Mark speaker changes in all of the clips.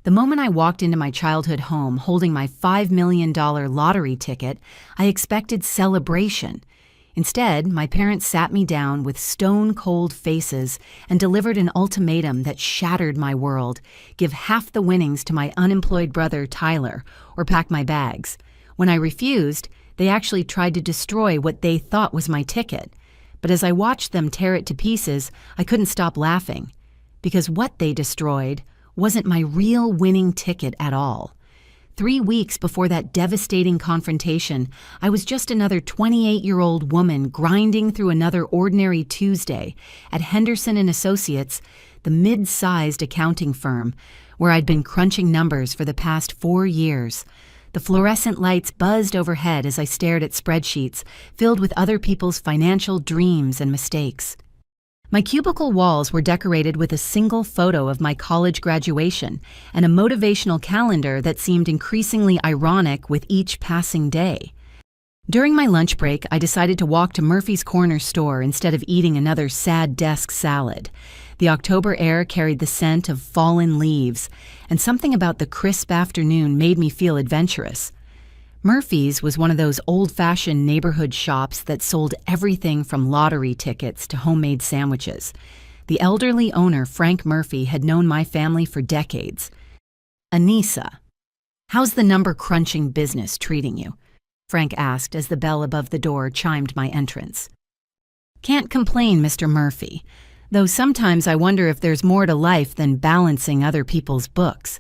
Speaker 1: The moment I walked into my childhood home holding my $5 million lottery ticket, I expected celebration. Instead, my parents sat me down with stone-cold faces and delivered an ultimatum that shattered my world: give half the winnings to my unemployed brother Tyler, or pack my bags. When I refused, they actually tried to destroy what they thought was my ticket. But as I watched them tear it to pieces, I couldn't stop laughing. Because what they destroyed wasn't my real winning ticket at all. 3 weeks before that devastating confrontation, I was just another 28-year-old woman grinding through another ordinary Tuesday at Henderson & Associates, the mid-sized accounting firm, where I'd been crunching numbers for the past 4 years. The fluorescent lights buzzed overhead as I stared at spreadsheets filled with other people's financial dreams and mistakes. My cubicle walls were decorated with a single photo of my college graduation and a motivational calendar that seemed increasingly ironic with each passing day. During my lunch break, I decided to walk to Murphy's Corner store instead of eating another sad desk salad. The October air carried the scent of fallen leaves, and something about the crisp afternoon made me feel adventurous. Murphy's was one of those old-fashioned neighborhood shops that sold everything from lottery tickets to homemade sandwiches. The elderly owner, Frank Murphy, had known my family for decades. "Anissa, how's the number-crunching business treating you?" Frank asked as the bell above the door chimed my entrance. "Can't complain, Mr. Murphy, though sometimes I wonder if there's more to life than balancing other people's books."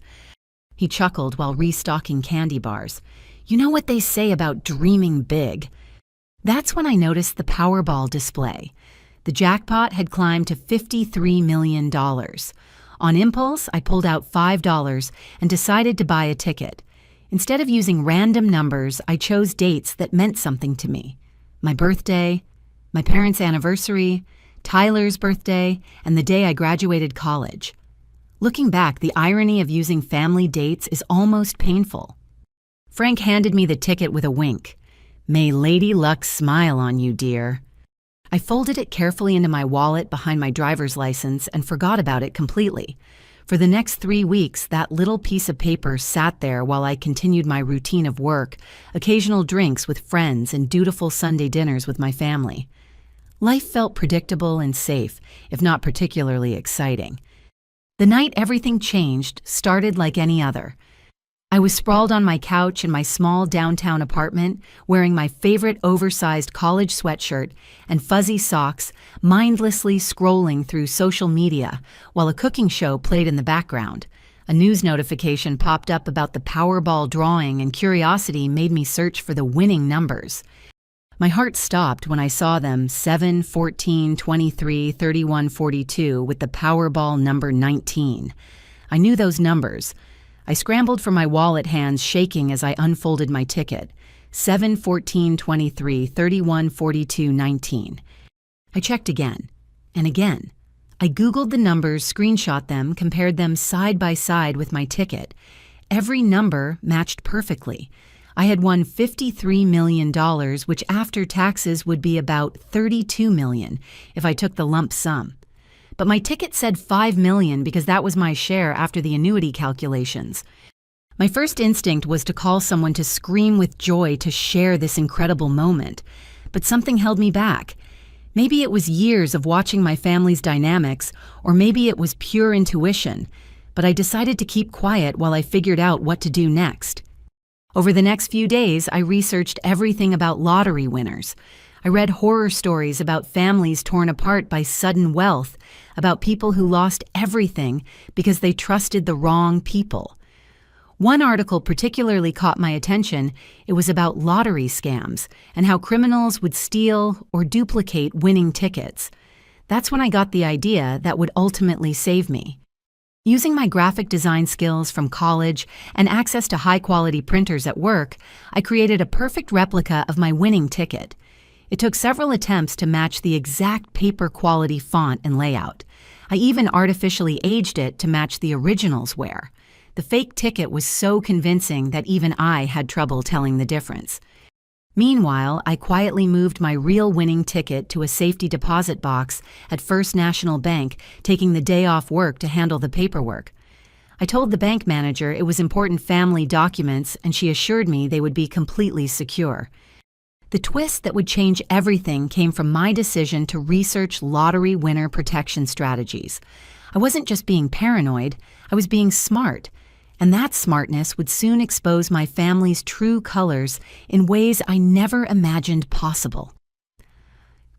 Speaker 1: He chuckled while restocking candy bars. "You know what they say about dreaming big?" That's when I noticed the Powerball display. The jackpot had climbed to $53 million. On impulse, I pulled out $5 and decided to buy a ticket. Instead of using random numbers, I chose dates that meant something to me: my birthday, my parents' anniversary, Tyler's birthday, and the day I graduated college. Looking back, the irony of using family dates is almost painful. Frank handed me the ticket with a wink. "May Lady Luck smile on you, dear." I folded it carefully into my wallet behind my driver's license and forgot about it completely. For the next 3 weeks, that little piece of paper sat there while I continued my routine of work, occasional drinks with friends, and dutiful Sunday dinners with my family. Life felt predictable and safe, if not particularly exciting. The night everything changed started like any other. I was sprawled on my couch in my small downtown apartment, wearing my favorite oversized college sweatshirt and fuzzy socks, mindlessly scrolling through social media while a cooking show played in the background. A news notification popped up about the Powerball drawing, and curiosity made me search for the winning numbers. My heart stopped when I saw them: 7, 14, 23, 31, 42, with the Powerball number 19. I knew those numbers. I scrambled for my wallet, hands shaking as I unfolded my ticket. 7, 14, 23, 31, 42, 19. I checked again and again. I Googled the numbers, screenshot them, compared them side by side with my ticket. Every number matched perfectly. I had won $53 million, which after taxes would be about $32 million if I took the lump sum. But my ticket said $5 million because that was my share after the annuity calculations. My first instinct was to call someone to scream with joy to share this incredible moment, but something held me back. Maybe it was years of watching my family's dynamics, or maybe it was pure intuition, but I decided to keep quiet while I figured out what to do next. Over the next few days, I researched everything about lottery winners. I read horror stories about families torn apart by sudden wealth, about people who lost everything because they trusted the wrong people. One article particularly caught my attention. It was about lottery scams and how criminals would steal or duplicate winning tickets. That's when I got the idea that would ultimately save me. Using my graphic design skills from college and access to high-quality printers at work, I created a perfect replica of my winning ticket. It took several attempts to match the exact paper-quality font and layout. I even artificially aged it to match the original's wear. The fake ticket was so convincing that even I had trouble telling the difference. Meanwhile, I quietly moved my real winning ticket to a safety deposit box at First National Bank, taking the day off work to handle the paperwork. I told the bank manager it was important family documents, and she assured me they would be completely secure. The twist that would change everything came from my decision to research lottery winner protection strategies. I wasn't just being paranoid, I was being smart. And that smartness would soon expose my family's true colors in ways I never imagined possible.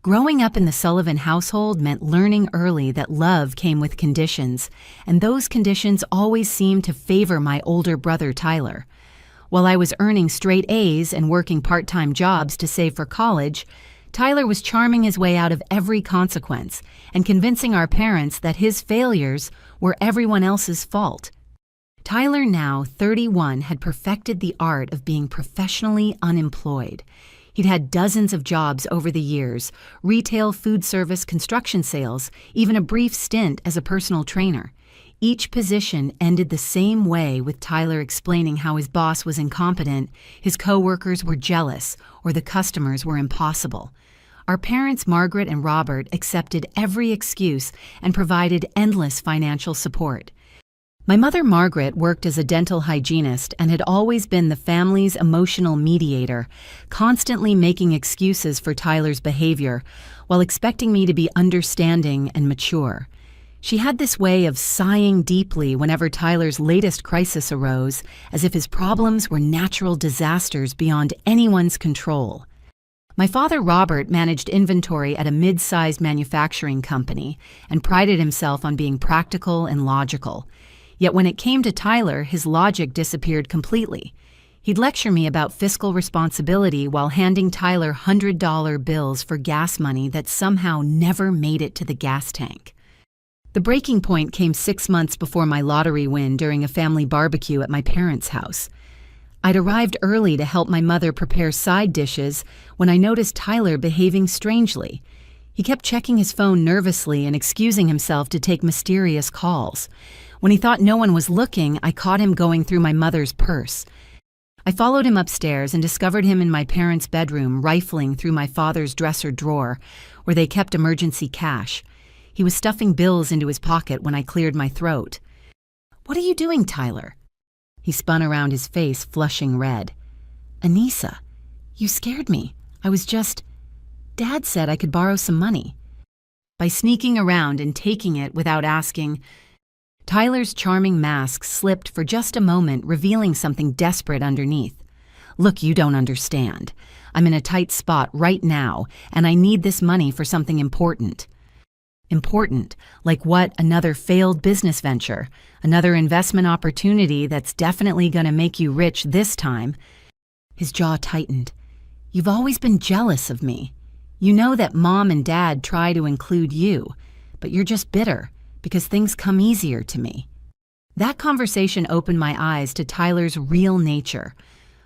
Speaker 1: Growing up in the Sullivan household meant learning early that love came with conditions, and those conditions always seemed to favor my older brother Tyler. While I was earning straight A's and working part-time jobs to save for college, Tyler was charming his way out of every consequence and convincing our parents that his failures were everyone else's fault. Tyler, now 31, had perfected the art of being professionally unemployed. He'd had dozens of jobs over the years: retail, food service, construction sales, even a brief stint as a personal trainer. Each position ended the same way, with Tyler explaining how his boss was incompetent, his coworkers were jealous, or the customers were impossible. Our parents, Margaret and Robert, accepted every excuse and provided endless financial support. My mother, Margaret, worked as a dental hygienist and had always been the family's emotional mediator, constantly making excuses for Tyler's behavior while expecting me to be understanding and mature. She had this way of sighing deeply whenever Tyler's latest crisis arose, as if his problems were natural disasters beyond anyone's control. My father, Robert, managed inventory at a mid-sized manufacturing company and prided himself on being practical and logical. Yet when it came to Tyler, his logic disappeared completely. He'd lecture me about fiscal responsibility while handing Tyler $100 bills for gas money that somehow never made it to the gas tank. The breaking point came 6 months before my lottery win during a family barbecue at my parents' house. I'd arrived early to help my mother prepare side dishes when I noticed Tyler behaving strangely. He kept checking his phone nervously and excusing himself to take mysterious calls. When he thought no one was looking, I caught him going through my mother's purse. I followed him upstairs and discovered him in my parents' bedroom, rifling through my father's dresser drawer, where they kept emergency cash. He was stuffing bills into his pocket when I cleared my throat. "What are you doing, Tyler?" He spun around, his face flushing red. "Anissa, you scared me. Dad said I could borrow some money." By sneaking around and taking it without asking, Tyler's charming mask slipped for just a moment, revealing something desperate underneath. "Look, you don't understand. I'm in a tight spot right now, and I need this money for something important." Important? Like what? Another failed business venture? Another investment opportunity that's definitely going to make you rich this time? His jaw tightened. "You've always been jealous of me. You know that Mom and Dad try to include you, but you're just bitter because things come easier to me." That conversation opened my eyes to Tyler's real nature.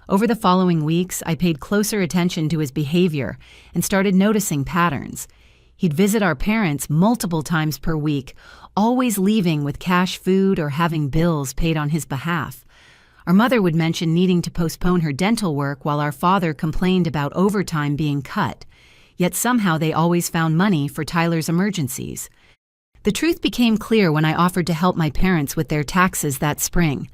Speaker 1: Over the following weeks, I paid closer attention to his behavior and started noticing patterns. He'd visit our parents multiple times per week, always leaving with cash food or having bills paid on his behalf. Our mother would mention needing to postpone her dental work while our father complained about overtime being cut. Yet somehow they always found money for Tyler's emergencies. The truth became clear when I offered to help my parents with their taxes that spring.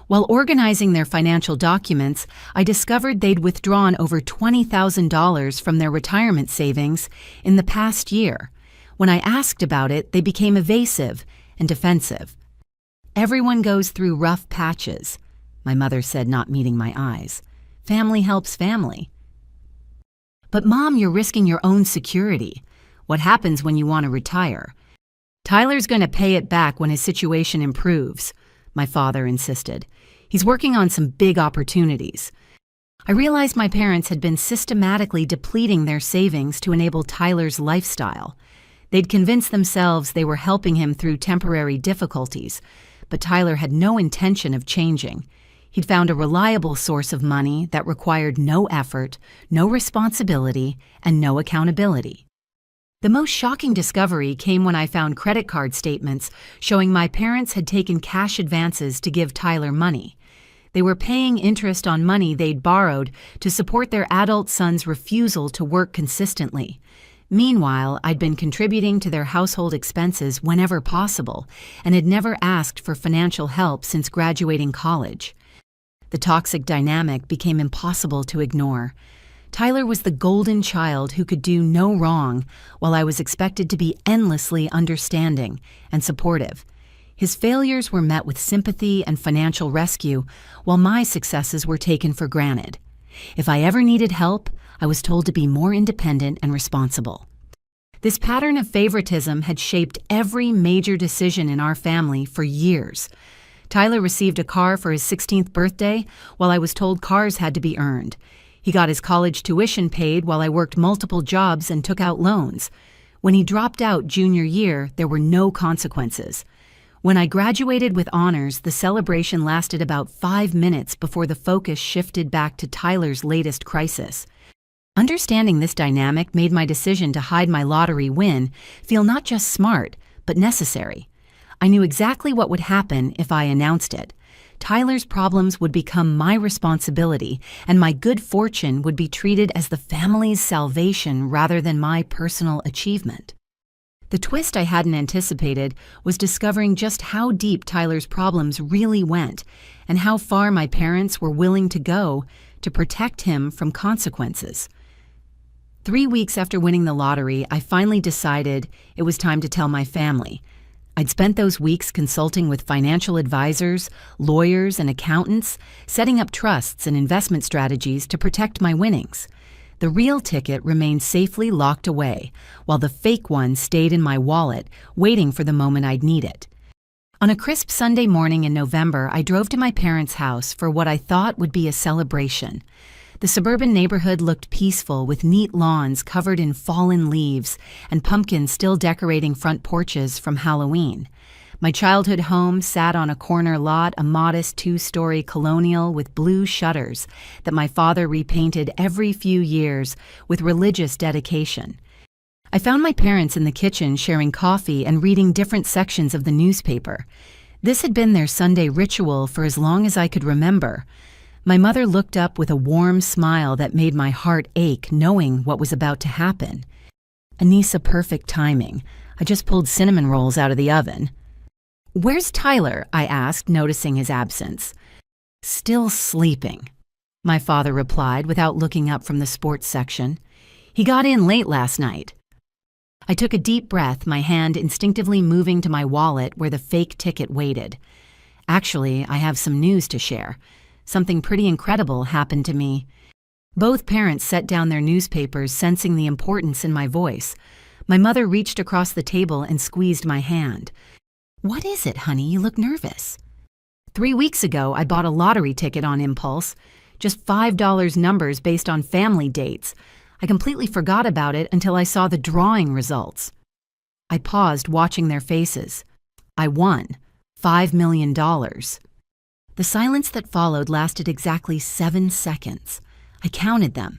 Speaker 1: While organizing their financial documents, I discovered they'd withdrawn over $20,000 from their retirement savings in the past year. When I asked about it, they became evasive and defensive. "Everyone goes through rough patches," my mother said, not meeting my eyes. "Family helps family." "But Mom, you're risking your own security. What happens when you want to retire?" "Tyler's going to pay it back when his situation improves," my father insisted. "He's working on some big opportunities." I realized my parents had been systematically depleting their savings to enable Tyler's lifestyle. They'd convinced themselves they were helping him through temporary difficulties, but Tyler had no intention of changing. He'd found a reliable source of money that required no effort, no responsibility, and no accountability. The most shocking discovery came when I found credit card statements showing my parents had taken cash advances to give Tyler money. They were paying interest on money they'd borrowed to support their adult son's refusal to work consistently. Meanwhile, I'd been contributing to their household expenses whenever possible and had never asked for financial help since graduating college. The toxic dynamic became impossible to ignore. Tyler was the golden child who could do no wrong, while I was expected to be endlessly understanding and supportive. His failures were met with sympathy and financial rescue, while my successes were taken for granted. If I ever needed help, I was told to be more independent and responsible. This pattern of favoritism had shaped every major decision in our family for years. Tyler received a car for his 16th birthday, while I was told cars had to be earned. He got his college tuition paid while I worked multiple jobs and took out loans. When he dropped out junior year, there were no consequences. When I graduated with honors, the celebration lasted about 5 minutes before the focus shifted back to Tyler's latest crisis. Understanding this dynamic made my decision to hide my lottery win feel not just smart, but necessary. I knew exactly what would happen if I announced it. Tyler's problems would become my responsibility, and my good fortune would be treated as the family's salvation rather than my personal achievement. The twist I hadn't anticipated was discovering just how deep Tyler's problems really went and how far my parents were willing to go to protect him from consequences. 3 weeks after winning the lottery, I finally decided it was time to tell my family. I'd spent those weeks consulting with financial advisors, lawyers, and accountants, setting up trusts and investment strategies to protect my winnings. The real ticket remained safely locked away, while the fake one stayed in my wallet, waiting for the moment I'd need it. On a crisp Sunday morning in November, I drove to my parents' house for what I thought would be a celebration. The suburban neighborhood looked peaceful, with neat lawns covered in fallen leaves and pumpkins still decorating front porches from Halloween. My childhood home sat on a corner lot, a modest 2-story colonial with blue shutters that my father repainted every few years with religious dedication. I found my parents in the kitchen sharing coffee and reading different sections of the newspaper. This had been their Sunday ritual for as long as I could remember. My mother looked up with a warm smile that made my heart ache knowing what was about to happen. Anissa, perfect timing. I just pulled cinnamon rolls out of the oven. "Where's Tyler?" I asked, noticing his absence. "Still sleeping," my father replied without looking up from the sports section. "He got in late last night." I took a deep breath, my hand instinctively moving to my wallet where the fake ticket waited. Actually, I have some news to share. Something pretty incredible happened to me. Both parents set down their newspapers, sensing the importance in my voice. My mother reached across the table and squeezed my hand. "What is it, honey? You look nervous." 3 weeks ago, I bought a lottery ticket on impulse. Just $5 numbers based on family dates. I completely forgot about it until I saw the drawing results. I paused, watching their faces. I won $5 million. The silence that followed lasted exactly 7 seconds. I counted them.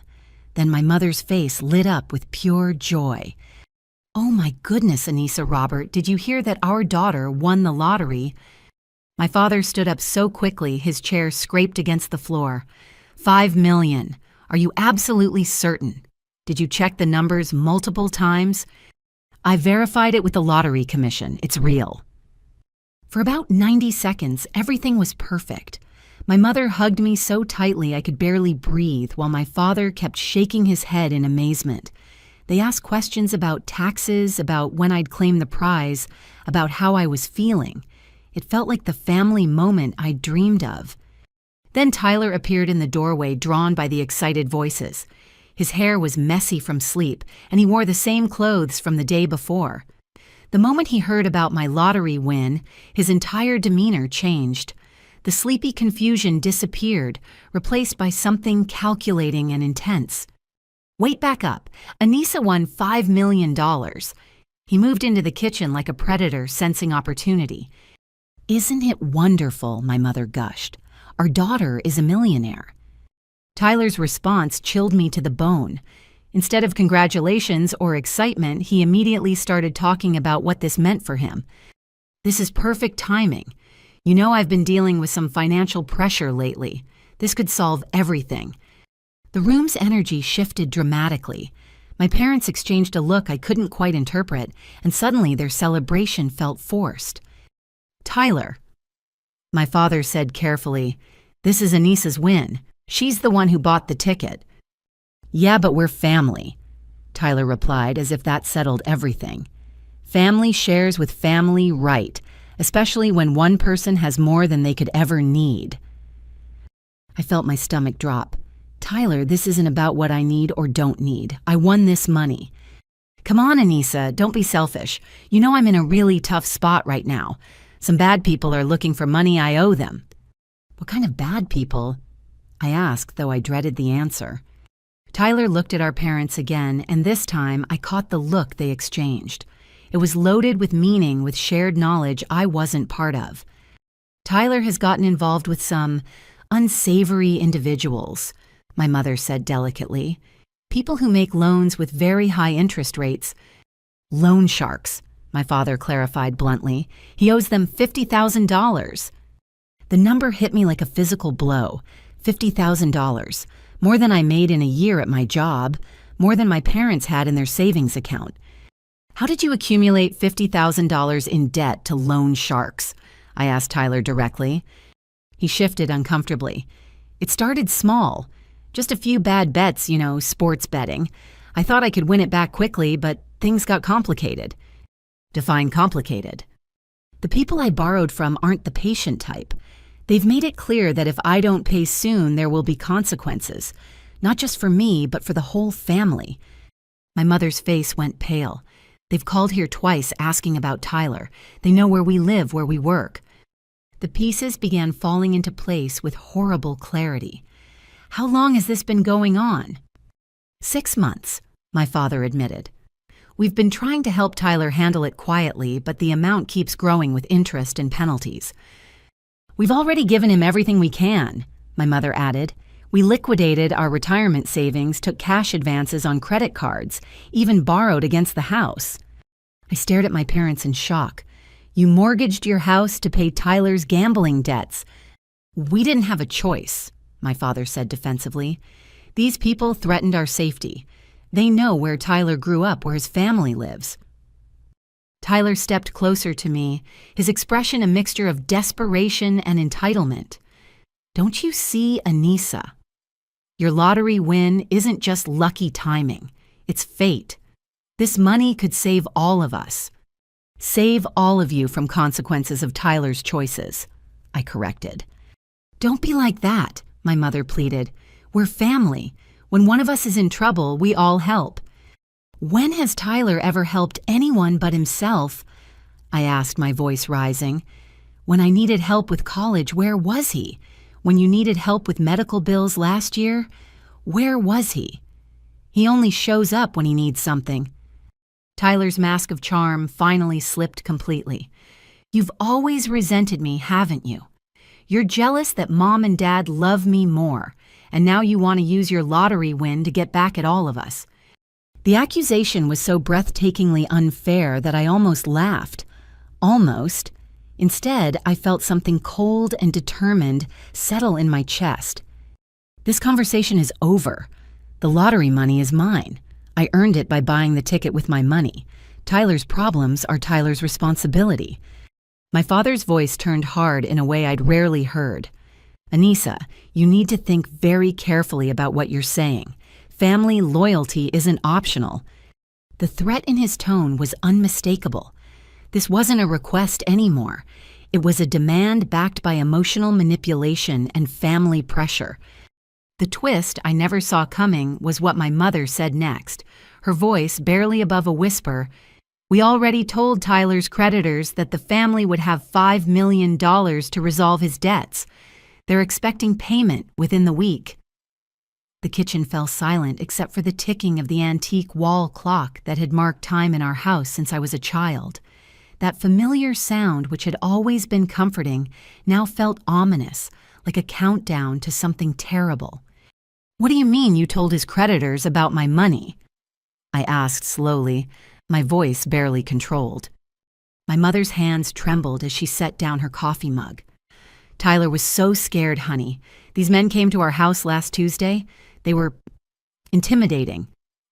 Speaker 1: Then my mother's face lit up with pure joy. "Oh my goodness, Anissa, Robert, did you hear that our daughter won the lottery?" My father stood up so quickly his chair scraped against the floor. $5 million. Are you absolutely certain? Did you check the numbers multiple times? I verified it with the lottery commission. It's real. For about 90 seconds, everything was perfect. My mother hugged me so tightly I could barely breathe, while my father kept shaking his head in amazement. They asked questions about taxes, about when I'd claim the prize, about how I was feeling. It felt like the family moment I'd dreamed of. Then Tyler appeared in the doorway, drawn by the excited voices. His hair was messy from sleep, and he wore the same clothes from the day before. The moment he heard about my lottery win, his entire demeanor changed. The sleepy confusion disappeared, replaced by something calculating and intense. "Wait, back up. Anissa won $5 million. He moved into the kitchen like a predator sensing opportunity. "Isn't it wonderful?" my mother gushed. "Our daughter is a millionaire." Tyler's response chilled me to the bone. Instead of congratulations or excitement, he immediately started talking about what this meant for him. "This is perfect timing. You know, I've been dealing with some financial pressure lately. This could solve everything." The room's energy shifted dramatically. My parents exchanged a look I couldn't quite interpret, and suddenly their celebration felt forced. "Tyler," my father said carefully, "this is Anissa's win. She's the one who bought the ticket." "Yeah, but we're family," Tyler replied, as if that settled everything. "Family shares with family right, especially when one person has more than they could ever need." I felt my stomach drop. "Tyler, this isn't about what I need or don't need. I won this money." "Come on, Anissa, don't be selfish. You know I'm in a really tough spot right now. Some bad people are looking for money I owe them." "What kind of bad people?" I asked, though I dreaded the answer. Tyler looked at our parents again, and this time I caught the look they exchanged. It was loaded with meaning, with shared knowledge I wasn't part of. "Tyler has gotten involved with some unsavory individuals," my mother said delicately. "People who make loans with very high interest rates." "Loan sharks," my father clarified bluntly. "He owes them $50,000. The number hit me like a physical blow. $50,000. More than I made in a year at my job. More than my parents had in their savings account. "How did you accumulate $50,000 in debt to loan sharks?" I asked Tyler directly. He shifted uncomfortably. "It started small. Just a few bad bets, sports betting. I thought I could win it back quickly, but things got complicated." "Define complicated." "The people I borrowed from aren't the patient type. They've made it clear that if I don't pay soon, there will be consequences. Not just for me, but for the whole family." My mother's face went pale. "They've called here twice asking about Tyler. They know where we live, where we work." The pieces began falling into place with horrible clarity. "How long has this been going on?" 6 months, my father admitted. "We've been trying to help Tyler handle it quietly, but the amount keeps growing with interest and penalties." "We've already given him everything we can," my mother added. "We liquidated our retirement savings, took cash advances on credit cards, even borrowed against the house." I stared at my parents in shock. "You mortgaged your house to pay Tyler's gambling debts." "We didn't have a choice," my father said defensively. "These people threatened our safety. They know where Tyler grew up, where his family lives." Tyler stepped closer to me, his expression a mixture of desperation and entitlement. "Don't you see, Anissa? Your lottery win isn't just lucky timing. It's fate. This money could save all of us. Save all of you from consequences of Tyler's choices," I corrected. "Don't be like that," my mother pleaded. "We're family. When one of us is in trouble, we all help." "When has Tyler ever helped anyone but himself?" I asked, my voice rising. "When I needed help with college, where was he? When you needed help with medical bills last year, where was he? He only shows up when he needs something." Tyler's mask of charm finally slipped completely. "You've always resented me, haven't you? You're jealous that Mom and Dad love me more, and now you want to use your lottery win to get back at all of us." The accusation was so breathtakingly unfair that I almost laughed. Almost. Instead, I felt something cold and determined settle in my chest. This conversation is over. The lottery money is mine. I earned it by buying the ticket with my money. Tyler's problems are Tyler's responsibility. My father's voice turned hard in a way I'd rarely heard. "Anissa, you need to think very carefully about what you're saying. Family loyalty isn't optional." The threat in his tone was unmistakable. This wasn't a request anymore. It was a demand backed by emotional manipulation and family pressure. The twist I never saw coming was what my mother said next, her voice barely above a whisper. "We already told Tyler's creditors that the family would have $5 million to resolve his debts. They're expecting payment within the week." The kitchen fell silent except for the ticking of the antique wall clock that had marked time in our house since I was a child. That familiar sound, which had always been comforting, now felt ominous, like a countdown to something terrible. "What do you mean you told his creditors about my money?" I asked slowly, my voice barely controlled. My mother's hands trembled as she set down her coffee mug. "Tyler was so scared, honey. These men came to our house last Tuesday. They were intimidating.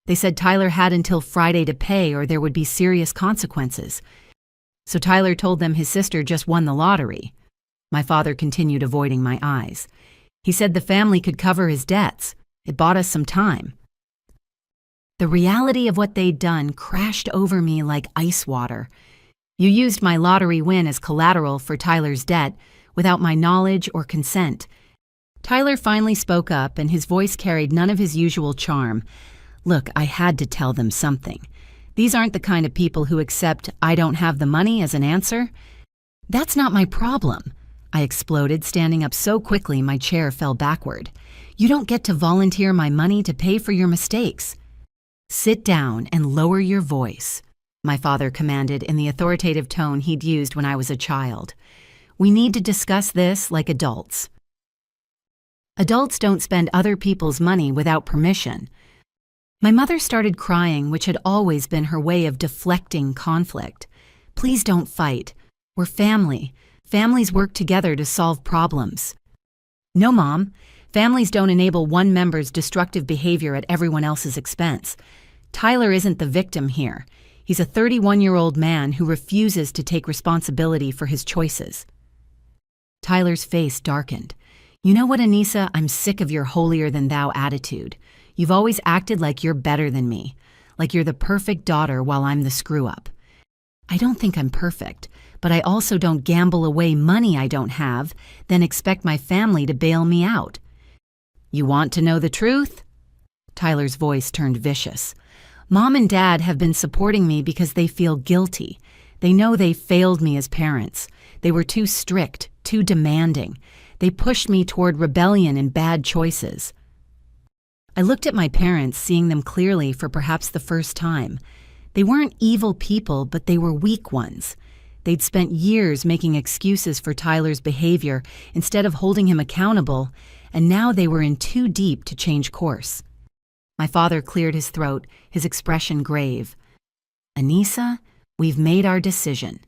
Speaker 1: They said Tyler had until Friday to pay or there would be serious consequences. So Tyler told them his sister just won the lottery. My father continued avoiding my eyes. He said the family could cover his debts. It bought us some time. The reality of what they'd done crashed over me like ice water. You used my lottery win as collateral for Tyler's debt without my knowledge or consent. Tyler finally spoke up, and his voice carried none of his usual charm. Look, I had to tell them something. These aren't the kind of people who accept "I don't have the money" as an answer. That's not my problem. I exploded, standing up so quickly my chair fell backward. You don't get to volunteer my money to pay for your mistakes. Sit down and lower your voice, my father commanded in the authoritative tone he'd used when I was a child. We need to discuss this like adults. Adults don't spend other people's money without permission. My mother started crying, which had always been her way of deflecting conflict. Please don't fight. We're family. Families work together to solve problems. No, Mom. Families don't enable one member's destructive behavior at everyone else's expense. Tyler isn't the victim here. He's a 31-year-old man who refuses to take responsibility for his choices. Tyler's face darkened. You know what, Anissa? I'm sick of your holier-than-thou attitude. You've always acted like you're better than me, like you're the perfect daughter while I'm the screw-up. I don't think I'm perfect, but I also don't gamble away money I don't have, then expect my family to bail me out. You want to know the truth? Tyler's voice turned vicious. Mom and Dad have been supporting me because they feel guilty. They know they failed me as parents. They were too strict, too demanding. They pushed me toward rebellion and bad choices. I looked at my parents, seeing them clearly for perhaps the first time. They weren't evil people, but they were weak ones. They'd spent years making excuses for Tyler's behavior instead of holding him accountable, and now they were in too deep to change course. My father cleared his throat, his expression grave. Anissa, we've made our decision.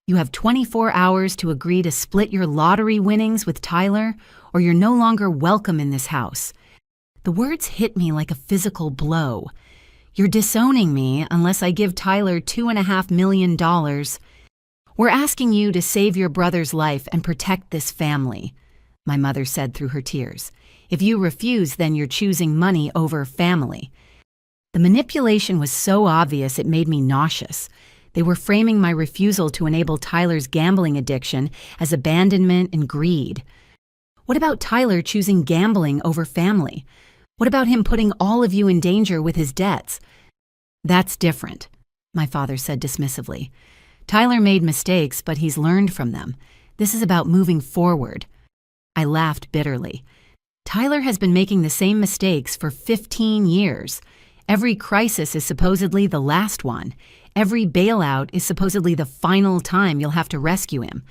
Speaker 1: You have 24 hours to agree to split your lottery winnings with Tyler, or you're no longer welcome in this house. The words hit me like a physical blow. You're disowning me unless I give Tyler $2.5 million. We're asking you to save your brother's life and protect this family, my mother said through her tears. If you refuse, then you're choosing money over family. The manipulation was so obvious it made me nauseous. They were framing my refusal to enable Tyler's gambling addiction as abandonment and greed. What about Tyler choosing gambling over family? What about him putting all of you in danger with his debts? That's different, my father said dismissively. Tyler made mistakes, but he's learned from them. This is about moving forward. I laughed bitterly. Tyler has been making the same mistakes for 15 years. Every crisis is supposedly the last one. Every bailout is supposedly the final time you'll have to rescue him.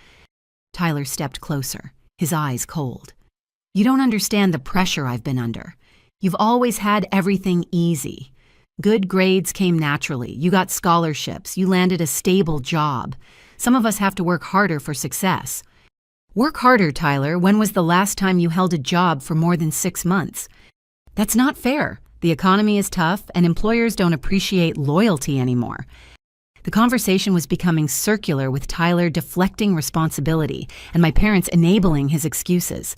Speaker 1: Tyler stepped closer, his eyes cold. You don't understand the pressure I've been under. You've always had everything easy. Good grades came naturally. You got scholarships. You landed a stable job. Some of us have to work harder for success. Work harder, Tyler. When was the last time you held a job for more than 6 months? That's not fair. The economy is tough, and employers don't appreciate loyalty anymore. The conversation was becoming circular, with Tyler deflecting responsibility and my parents enabling his excuses.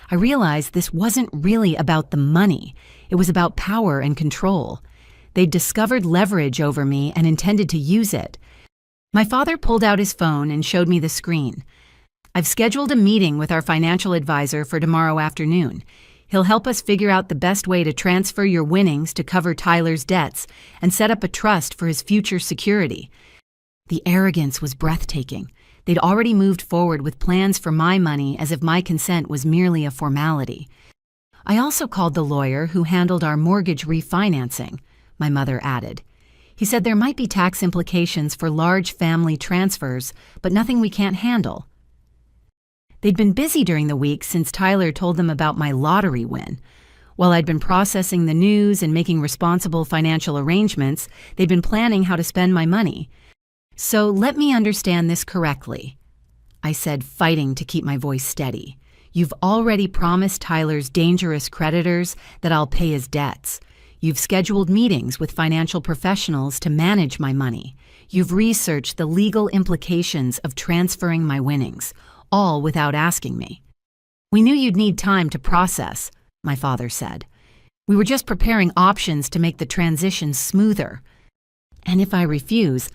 Speaker 1: I realized this wasn't really about the money. It was about power and control. They'd discovered leverage over me and intended to use it. My father pulled out his phone and showed me the screen. I've scheduled a meeting with our financial advisor for tomorrow afternoon. He'll help us figure out the best way to transfer your winnings to cover Tyler's debts and set up a trust for his future security. The arrogance was breathtaking. They'd already moved forward with plans for my money as if my consent was merely a formality. I also called the lawyer who handled our mortgage refinancing, my mother added. He said there might be tax implications for large family transfers, but nothing we can't handle. They'd been busy during the week since Tyler told them about my lottery win. While I'd been processing the news and making responsible financial arrangements, they'd been planning how to spend my money. So let me understand this correctly, I said, fighting to keep my voice steady. You've already promised Tyler's dangerous creditors that I'll pay his debts. You've scheduled meetings with financial professionals to manage my money. You've researched the legal implications of transferring my winnings, all without asking me. We knew you'd need time to process, my father said. We were just preparing options to make the transition smoother. And if I refuse?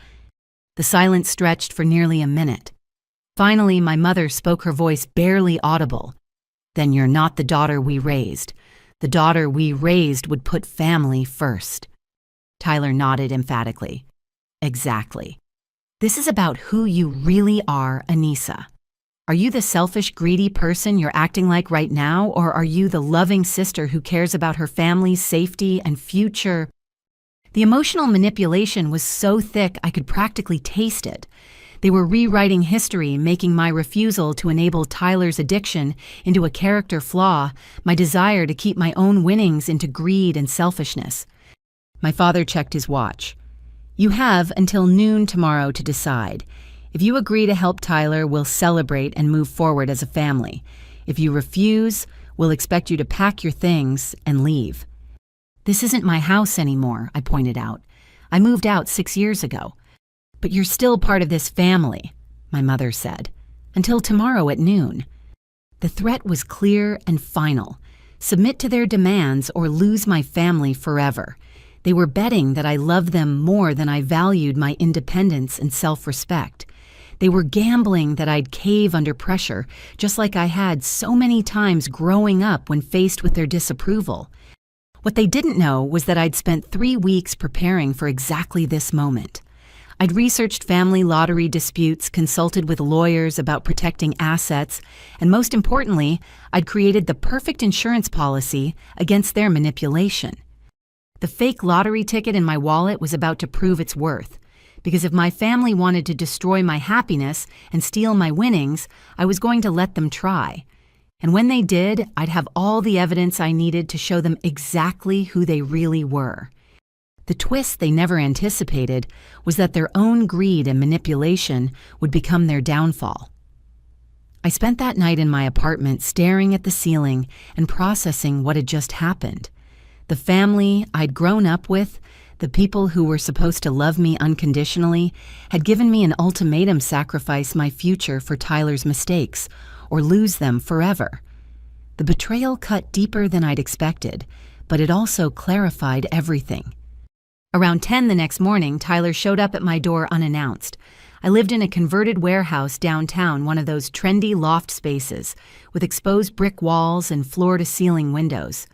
Speaker 1: The silence stretched for nearly a minute. Finally, my mother spoke, her voice barely audible. Then you're not the daughter we raised. The daughter we raised would put family first. Tyler nodded emphatically. Exactly. This is about who you really are, Anissa. Are you the selfish, greedy person you're acting like right now, or are you the loving sister who cares about her family's safety and future? The emotional manipulation was so thick I could practically taste it. They were rewriting history, making my refusal to enable Tyler's addiction into a character flaw, my desire to keep my own winnings into greed and selfishness. My father checked his watch. You have until noon tomorrow to decide. If you agree to help Tyler, we'll celebrate and move forward as a family. If you refuse, we'll expect you to pack your things and leave. This isn't my house anymore, I pointed out. I moved out 6 years ago. But you're still part of this family, my mother said, until tomorrow at noon. The threat was clear and final. Submit to their demands or lose my family forever. They were betting that I loved them more than I valued my independence and self-respect. They were gambling that I'd cave under pressure, just like I had so many times growing up when faced with their disapproval. What they didn't know was that I'd spent 3 weeks preparing for exactly this moment. I'd researched family lottery disputes, consulted with lawyers about protecting assets, and most importantly, I'd created the perfect insurance policy against their manipulation. The fake lottery ticket in my wallet was about to prove its worth, because if my family wanted to destroy my happiness and steal my winnings, I was going to let them try. And when they did, I'd have all the evidence I needed to show them exactly who they really were. The twist they never anticipated was that their own greed and manipulation would become their downfall. I spent that night in my apartment staring at the ceiling and processing what had just happened. The family I'd grown up with, the people who were supposed to love me unconditionally, had given me an ultimatum: sacrifice my future for Tyler's mistakes, or lose them forever. The betrayal cut deeper than I'd expected, but it also clarified everything. Around 10 the next morning, Tyler showed up at my door unannounced. I lived in a converted warehouse downtown, one of those trendy loft spaces, with exposed brick walls and floor-to-ceiling windows.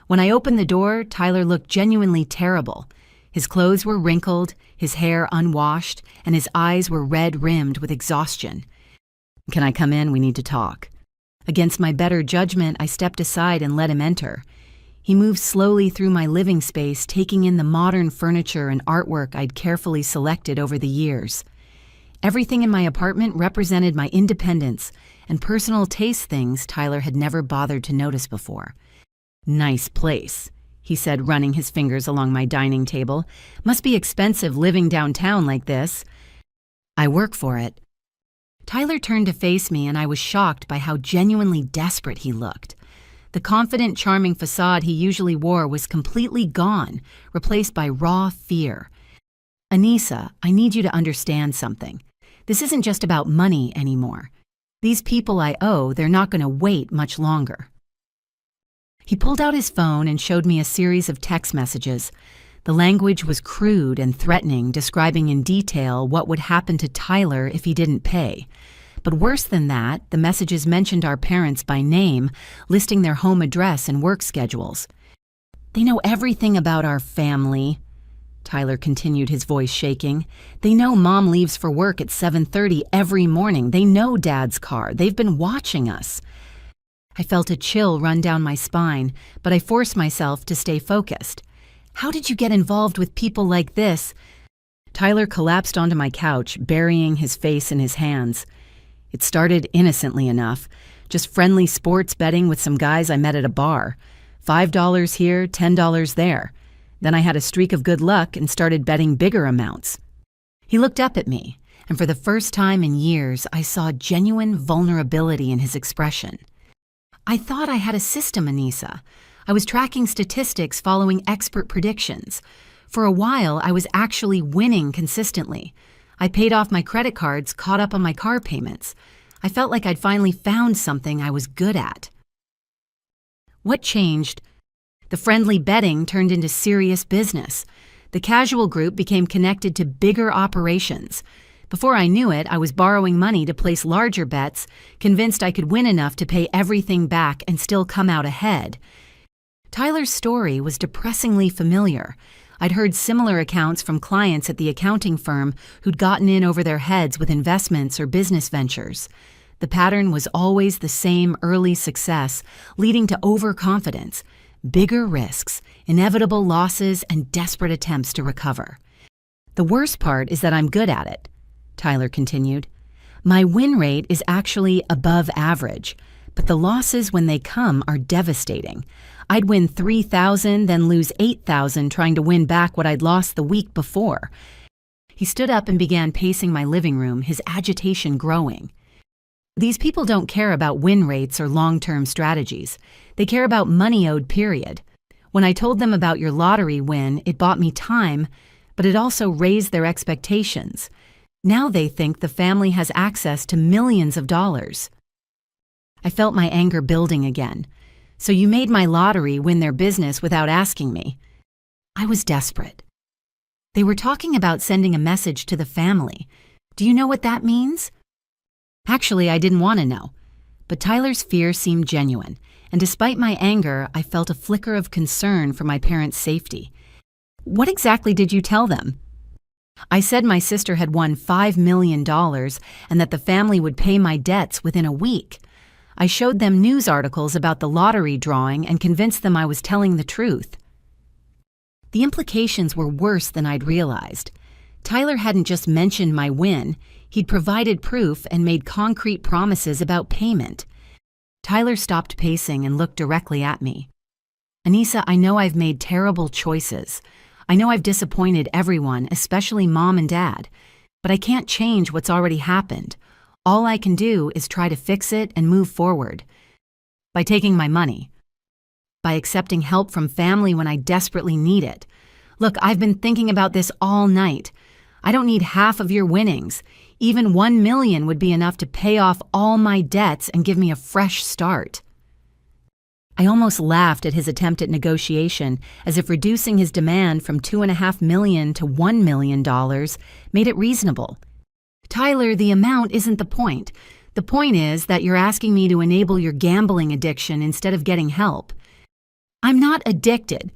Speaker 1: When I opened the door, Tyler looked genuinely terrible. His clothes were wrinkled, his hair unwashed, and his eyes were red-rimmed with exhaustion. "Can I come in? We need to talk." Against my better judgment, I stepped aside and let him enter. He moved slowly through my living space, taking in the modern furniture and artwork I'd carefully selected over the years. Everything in my apartment represented my independence and personal taste, things Tyler had never bothered to notice before. "Nice place," he said, running his fingers along my dining table. "Must be expensive living downtown like this." "I work for it." Tyler turned to face me, and I was shocked by how genuinely desperate he looked. The confident, charming facade he usually wore was completely gone, replaced by raw fear. "Anissa, I need you to understand something. This isn't just about money anymore. These people I owe, they're not going to wait much longer." He pulled out his phone and showed me a series of text messages. The language was crude and threatening, describing in detail what would happen to Tyler if he didn't pay. But worse than that, the messages mentioned our parents by name, listing their home address and work schedules. "They know everything about our family," Tyler continued, his voice shaking. "They know Mom leaves for work at 7:30 every morning. They know Dad's car. They've been watching us." I felt a chill run down my spine, but I forced myself to stay focused. "How did you get involved with people like this?" Tyler collapsed onto my couch, burying his face in his hands. "It started innocently enough, just friendly sports betting with some guys I met at a bar. $5 here, $10 there. Then I had a streak of good luck and started betting bigger amounts." He looked up at me, and for the first time in years, I saw genuine vulnerability in his expression. "I thought I had a system, Anissa. I was tracking statistics following expert predictions. For a while, I was actually winning consistently. I paid off my credit cards, caught up on my car payments. I felt like I'd finally found something I was good at. What changed? The friendly betting turned into serious business. The casual group became connected to bigger operations. Before I knew it, I was borrowing money to place larger bets, convinced I could win enough to pay everything back and still come out ahead. Tyler's story was depressingly familiar. I'd heard similar accounts from clients at the accounting firm who'd gotten in over their heads with investments or business ventures. The pattern was always the same: early success, leading to overconfidence, bigger risks, inevitable losses, and desperate attempts to recover. The worst part is that I'm good at it, Tyler continued. My win rate is actually above average, but the losses when they come are devastating. I'd win $3,000, then lose $8,000 trying to win back what I'd lost the week before. He stood up and began pacing my living room, his agitation growing. These people don't care about win rates or long-term strategies. They care about money owed, period. When I told them about your lottery win, it bought me time, but it also raised their expectations. Now they think the family has access to millions of dollars. I felt my anger building again. So you made my lottery win their business without asking me. I was desperate. They were talking about sending a message to the family. Do you know what that means? Actually, I didn't want to know. But Tyler's fear seemed genuine, and despite my anger, I felt a flicker of concern for my parents' safety. What exactly did you tell them? I said my sister had won $5 million and that the family would pay my debts within a week. I showed them news articles about the lottery drawing and convinced them I was telling the truth. The implications were worse than I'd realized. Tyler hadn't just mentioned my win, he'd provided proof and made concrete promises about payment. Tyler stopped pacing and looked directly at me. Anissa, I know I've made terrible choices. I know I've disappointed everyone, especially Mom and Dad, but I can't change what's already happened. All I can do is try to fix it and move forward. By taking my money. By accepting help from family when I desperately need it. Look, I've been thinking about this all night. I don't need half of your winnings. Even $1 million would be enough to pay off all my debts and give me a fresh start. I almost laughed at his attempt at negotiation, as if reducing his demand from $2.5 million to $1 million made it reasonable. Tyler, the amount isn't the point. The point is that you're asking me to enable your gambling addiction instead of getting help. I'm not addicted.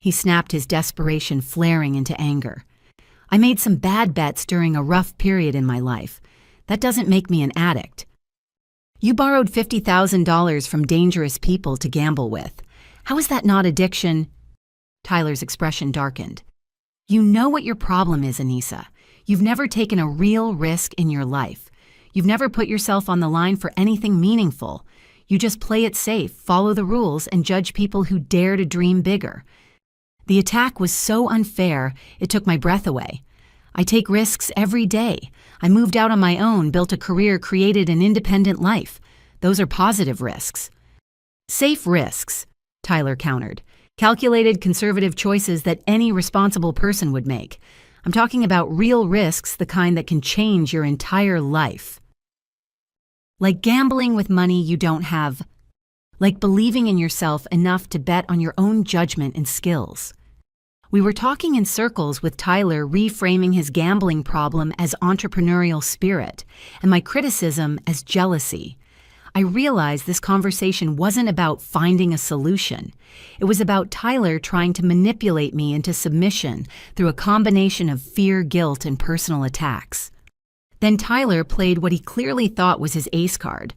Speaker 1: He snapped, his desperation flaring into anger. I made some bad bets during a rough period in my life. That doesn't make me an addict. You borrowed $50,000 from dangerous people to gamble with. How is that not addiction? Tyler's expression darkened. You know what your problem is, Anissa. You've never taken a real risk in your life. You've never put yourself on the line for anything meaningful. You just play it safe, follow the rules, and judge people who dare to dream bigger. The attack was so unfair, it took my breath away. I take risks every day. I moved out on my own, built a career, created an independent life. Those are positive risks. Safe risks, Tyler countered. Calculated, conservative choices that any responsible person would make. I'm talking about real risks, the kind that can change your entire life. Like gambling with money you don't have. Like believing in yourself enough to bet on your own judgment and skills. We were talking in circles with Tyler reframing his gambling problem as entrepreneurial spirit and my criticism as jealousy. I realized this conversation wasn't about finding a solution. It was about Tyler trying to manipulate me into submission through a combination of fear, guilt, and personal attacks. Then Tyler played what he clearly thought was his ace card.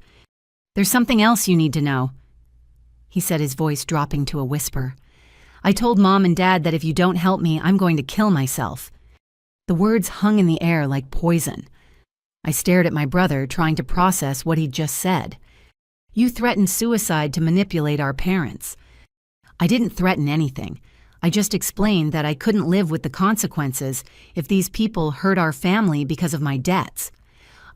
Speaker 1: There's something else you need to know, he said, his voice dropping to a whisper. I told Mom and Dad that if you don't help me, I'm going to kill myself. The words hung in the air like poison. I stared at my brother, trying to process what he'd just said. You threatened suicide to manipulate our parents. I didn't threaten anything. I just explained that I couldn't live with the consequences if these people hurt our family because of my debts.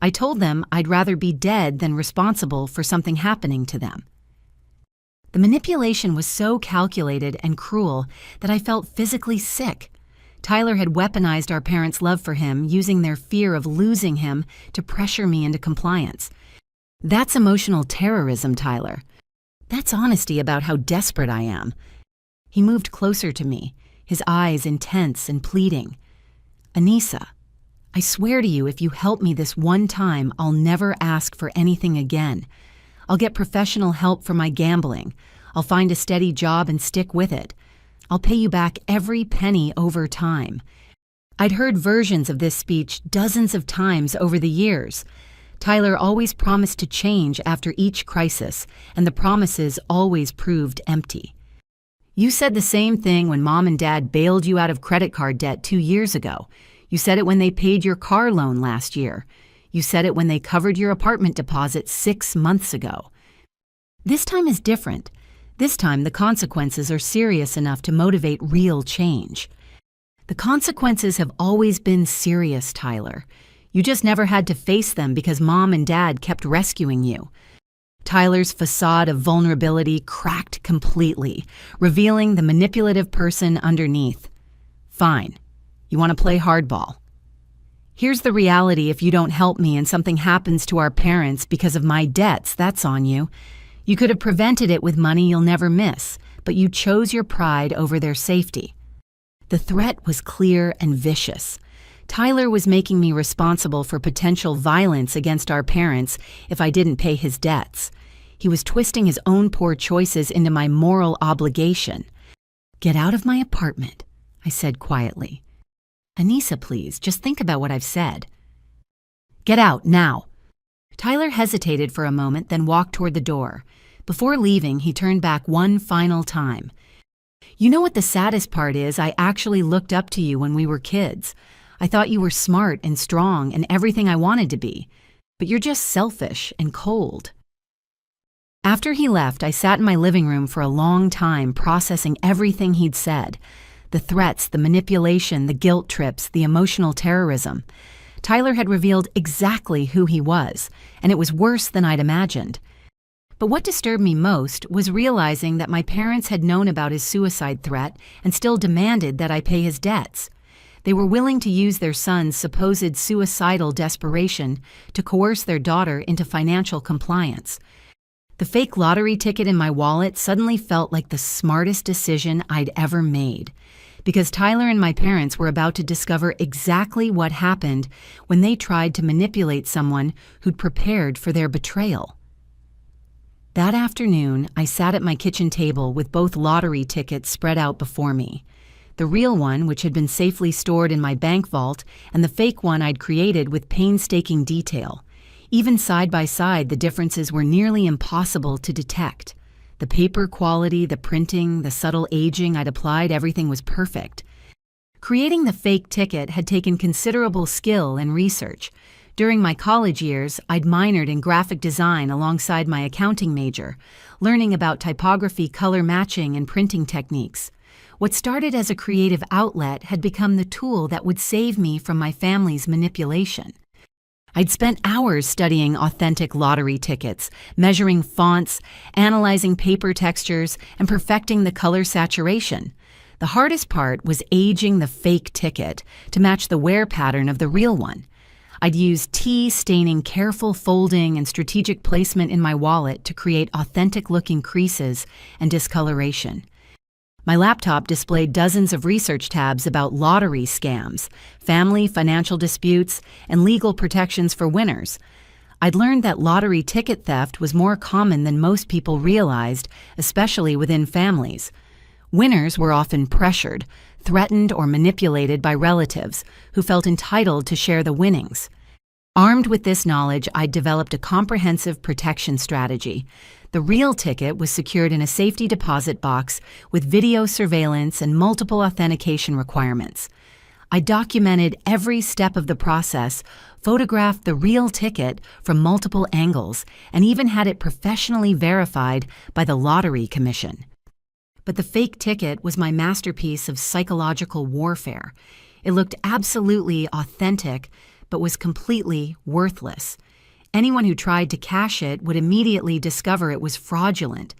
Speaker 1: I told them I'd rather be dead than responsible for something happening to them. The manipulation was so calculated and cruel that I felt physically sick. Tyler had weaponized our parents' love for him, using their fear of losing him to pressure me into compliance. That's emotional terrorism, Tyler. That's honesty about how desperate I am. He moved closer to me, his eyes intense and pleading. Anissa, I swear to you, if you help me this one time, I'll never ask for anything again. I'll get professional help for my gambling. I'll find a steady job and stick with it. I'll pay you back every penny over time. I'd heard versions of this speech dozens of times over the years. Tyler always promised to change after each crisis, and the promises always proved empty. You said the same thing when Mom and Dad bailed you out of credit card debt 2 years ago. You said it when they paid your car loan last year. You said it when they covered your apartment deposit 6 months ago. This time is different. This time the consequences are serious enough to motivate real change. The consequences have always been serious, Tyler. You just never had to face them because Mom and Dad kept rescuing you. Tyler's facade of vulnerability cracked completely, revealing the manipulative person underneath. Fine. You want to play hardball? Here's the reality: if you don't help me and something happens to our parents because of my debts, that's on you. You could have prevented it with money you'll never miss, but you chose your pride over their safety. The threat was clear and vicious. Tyler was making me responsible for potential violence against our parents if I didn't pay his debts. He was twisting his own poor choices into my moral obligation. Get out of my apartment, I said quietly. Anissa, please, just think about what I've said. Get out, now. Tyler hesitated for a moment, then walked toward the door. Before leaving, he turned back one final time. You know what the saddest part is? I actually looked up to you when we were kids. I thought you were smart and strong and everything I wanted to be. But you're just selfish and cold. After he left, I sat in my living room for a long time processing everything he'd said. The threats, the manipulation, the guilt trips, the emotional terrorism. Tyler had revealed exactly who he was, and it was worse than I'd imagined. But what disturbed me most was realizing that my parents had known about his suicide threat and still demanded that I pay his debts. They were willing to use their son's supposed suicidal desperation to coerce their daughter into financial compliance. The fake lottery ticket in my wallet suddenly felt like the smartest decision I'd ever made, because Tyler and my parents were about to discover exactly what happened when they tried to manipulate someone who'd prepared for their betrayal. That afternoon, I sat at my kitchen table with both lottery tickets spread out before me. The real one, which had been safely stored in my bank vault, and the fake one I'd created with painstaking detail. Even side by side, the differences were nearly impossible to detect. The paper quality, the printing, the subtle aging I'd applied, everything was perfect. Creating the fake ticket had taken considerable skill and research. During my college years, I'd minored in graphic design alongside my accounting major, learning about typography, color matching, and printing techniques. What started as a creative outlet had become the tool that would save me from my family's manipulation. I'd spent hours studying authentic lottery tickets, measuring fonts, analyzing paper textures, and perfecting the color saturation. The hardest part was aging the fake ticket to match the wear pattern of the real one. I'd use tea staining, careful folding, and strategic placement in my wallet to create authentic-looking creases and discoloration. My laptop displayed dozens of research tabs about lottery scams, family financial disputes, and legal protections for winners. I'd learned that lottery ticket theft was more common than most people realized, especially within families. Winners were often pressured, threatened, or manipulated by relatives who felt entitled to share the winnings. Armed with this knowledge, I'd developed a comprehensive protection strategy. The real ticket was secured in a safety deposit box with video surveillance and multiple authentication requirements. I documented every step of the process, photographed the real ticket from multiple angles, and even had it professionally verified by the Lottery Commission. But the fake ticket was my masterpiece of psychological warfare. It looked absolutely authentic, but was completely worthless. Anyone who tried to cash it would immediately discover it was fraudulent.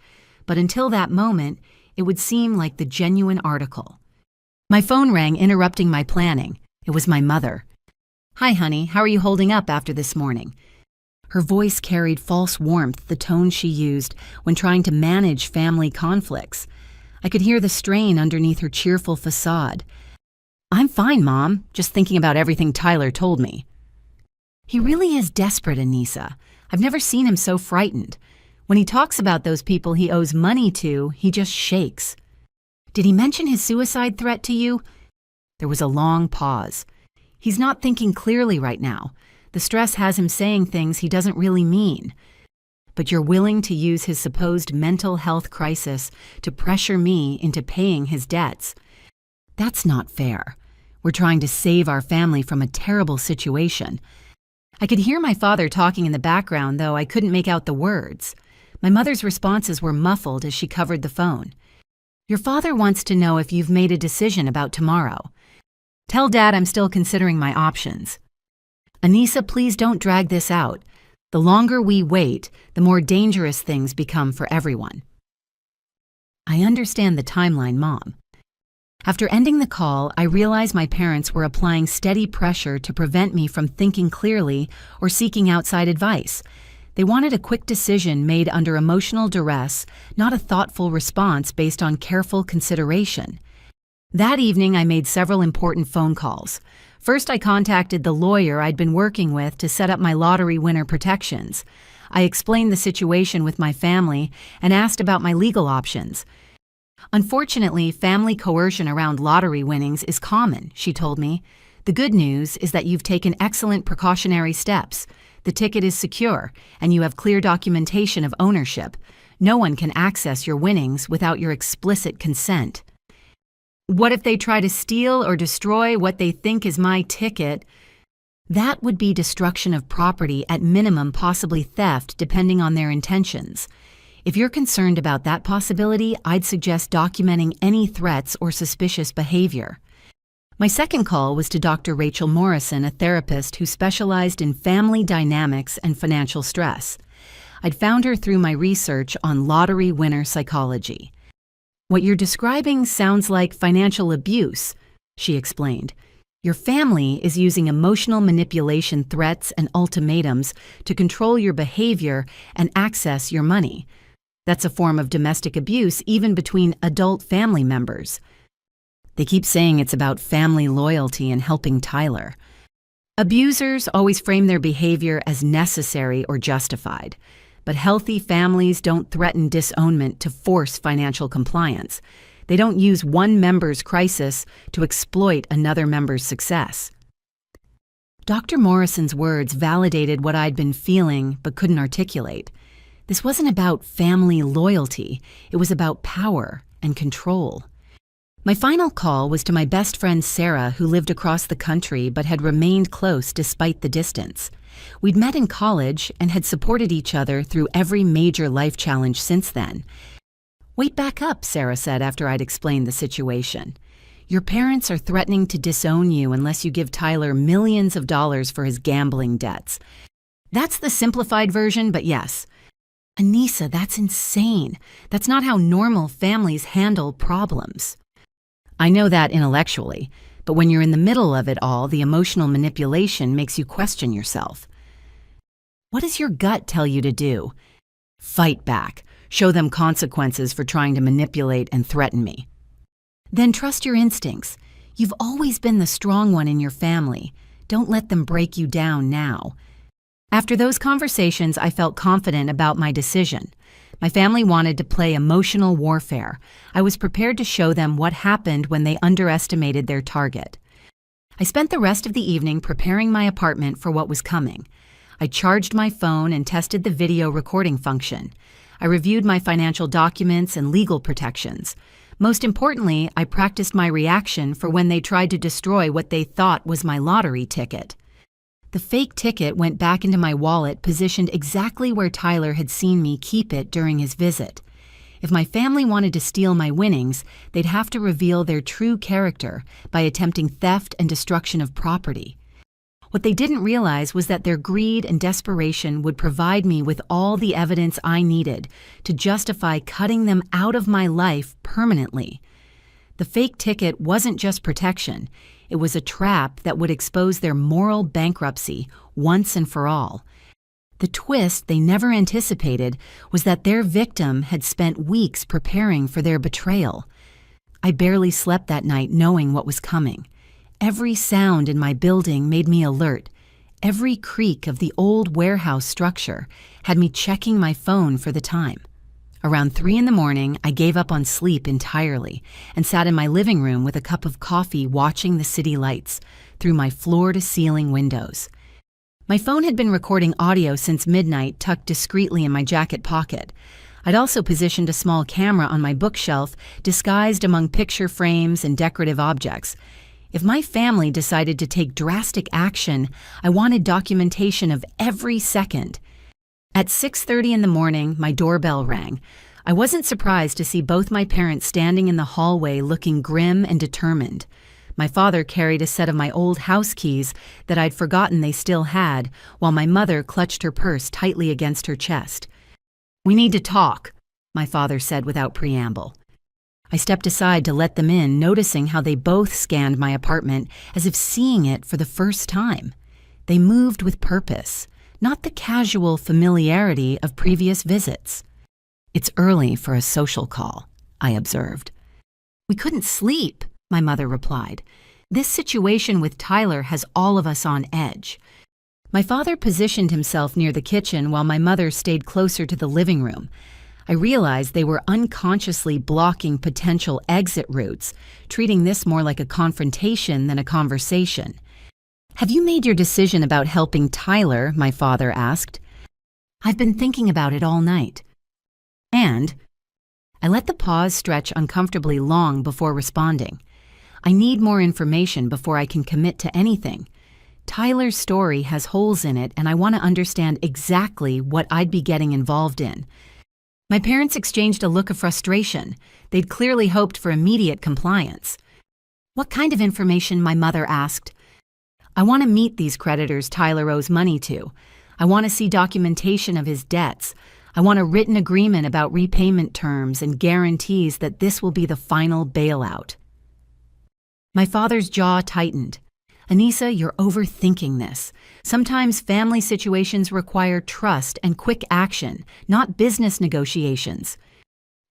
Speaker 1: but until that moment, it would seem like the genuine article. My phone rang, interrupting my planning. It was my mother. "Hi, honey, how are you holding up after this morning?" Her voice carried false warmth, the tone she used when trying to manage family conflicts. I could hear the strain underneath her cheerful facade. "I'm fine, Mom, just thinking about everything Tyler told me." He really is desperate, Anissa. I've never seen him so frightened. When he talks about those people he owes money to, he just shakes. "Did he mention his suicide threat to you?" There was a long pause. "He's not thinking clearly right now. The stress has him saying things he doesn't really mean. But you're willing to use his supposed mental health crisis to pressure me into paying his debts. That's not fair. We're trying to save our family from a terrible situation." I could hear my father talking in the background, though I couldn't make out the words. My mother's responses were muffled as she covered the phone. "Your father wants to know if you've made a decision about tomorrow. Tell Dad I'm still considering my options." "Anissa, please don't drag this out. The longer we wait, the more dangerous things become for everyone." "I understand the timeline, Mom." After ending the call, I realized my parents were applying steady pressure to prevent me from thinking clearly or seeking outside advice. They wanted a quick decision made under emotional duress, not a thoughtful response based on careful consideration. That evening, I made several important phone calls. First, I contacted the lawyer I'd been working with to set up my lottery winner protections. I explained the situation with my family and asked about my legal options. "Unfortunately, family coercion around lottery winnings is common," she told me. "The good news is that you've taken excellent precautionary steps. The ticket is secure, and you have clear documentation of ownership. No one can access your winnings without your explicit consent." "What if they try to steal or destroy what they think is my ticket?" "That would be destruction of property, at minimum possibly theft, depending on their intentions. If you're concerned about that possibility, I'd suggest documenting any threats or suspicious behavior." My second call was to Dr. Rachel Morrison, a therapist who specialized in family dynamics and financial stress. I'd found her through my research on lottery winner psychology. "What you're describing sounds like financial abuse," she explained. "Your family is using emotional manipulation, threats, and ultimatums to control your behavior and access your money. That's a form of domestic abuse even between adult family members." They keep saying it's about family loyalty and helping Tyler. "Abusers always frame their behavior as necessary or justified, but healthy families don't threaten disownment to force financial compliance. They don't use one member's crisis to exploit another member's success." Dr. Morrison's words validated what I'd been feeling but couldn't articulate. This wasn't about family loyalty. It was about power and control. My final call was to my best friend Sarah, who lived across the country but had remained close despite the distance. We'd met in college and had supported each other through every major life challenge since then. "Wait, back up," Sarah said after I'd explained the situation. "Your parents are threatening to disown you unless you give Tyler millions of dollars for his gambling debts." That's the simplified version, but yes. "Anissa, that's insane. That's not how normal families handle problems." I know that intellectually, but when you're in the middle of it all, the emotional manipulation makes you question yourself. What does your gut tell you to do? Fight back. Show them consequences for trying to manipulate and threaten me. Then trust your instincts. You've always been the strong one in your family. Don't let them break you down now. After those conversations, I felt confident about my decision. My family wanted to play emotional warfare. I was prepared to show them what happened when they underestimated their target. I spent the rest of the evening preparing my apartment for what was coming. I charged my phone and tested the video recording function. I reviewed my financial documents and legal protections. Most importantly, I practiced my reaction for when they tried to destroy what they thought was my lottery ticket. The fake ticket went back into my wallet, positioned exactly where Tyler had seen me keep it during his visit. If my family wanted to steal my winnings, they'd have to reveal their true character by attempting theft and destruction of property. What they didn't realize was that their greed and desperation would provide me with all the evidence I needed to justify cutting them out of my life permanently. The fake ticket wasn't just protection. It was a trap that would expose their moral bankruptcy once and for all. The twist they never anticipated was that their victim had spent weeks preparing for their betrayal. I barely slept that night knowing what was coming. Every sound in my building made me alert. Every creak of the old warehouse structure had me checking my phone for the time. Around 3 a.m, I gave up on sleep entirely and sat in my living room with a cup of coffee watching the city lights through my floor-to-ceiling windows. My phone had been recording audio since midnight, tucked discreetly in my jacket pocket. I'd also positioned a small camera on my bookshelf, disguised among picture frames and decorative objects. If my family decided to take drastic action, I wanted documentation of every second. At 6:30 in the morning, my doorbell rang. I wasn't surprised to see both my parents standing in the hallway looking grim and determined. My father carried a set of my old house keys that I'd forgotten they still had, while my mother clutched her purse tightly against her chest. "We need to talk," my father said without preamble. I stepped aside to let them in, noticing how they both scanned my apartment as if seeing it for the first time. They moved with purpose, not the casual familiarity of previous visits. "It's early for a social call," I observed. "We couldn't sleep," my mother replied. "This situation with Tyler has all of us on edge." My father positioned himself near the kitchen while my mother stayed closer to the living room. I realized they were unconsciously blocking potential exit routes, treating this more like a confrontation than a conversation. "Have you made your decision about helping Tyler?" my father asked. "I've been thinking about it all night." "And?" I let the pause stretch uncomfortably long before responding. I need more information before I can commit to anything. Tyler's story has holes in it, and I want to understand exactly what I'd be getting involved in. My parents exchanged a look of frustration. They'd clearly hoped for immediate compliance. "What kind of information?" my mother asked. "I want to meet these creditors Tyler owes money to. I want to see documentation of his debts. I want a written agreement about repayment terms and guarantees that this will be the final bailout." My father's jaw tightened. "Anissa, you're overthinking this. Sometimes family situations require trust and quick action, not business negotiations.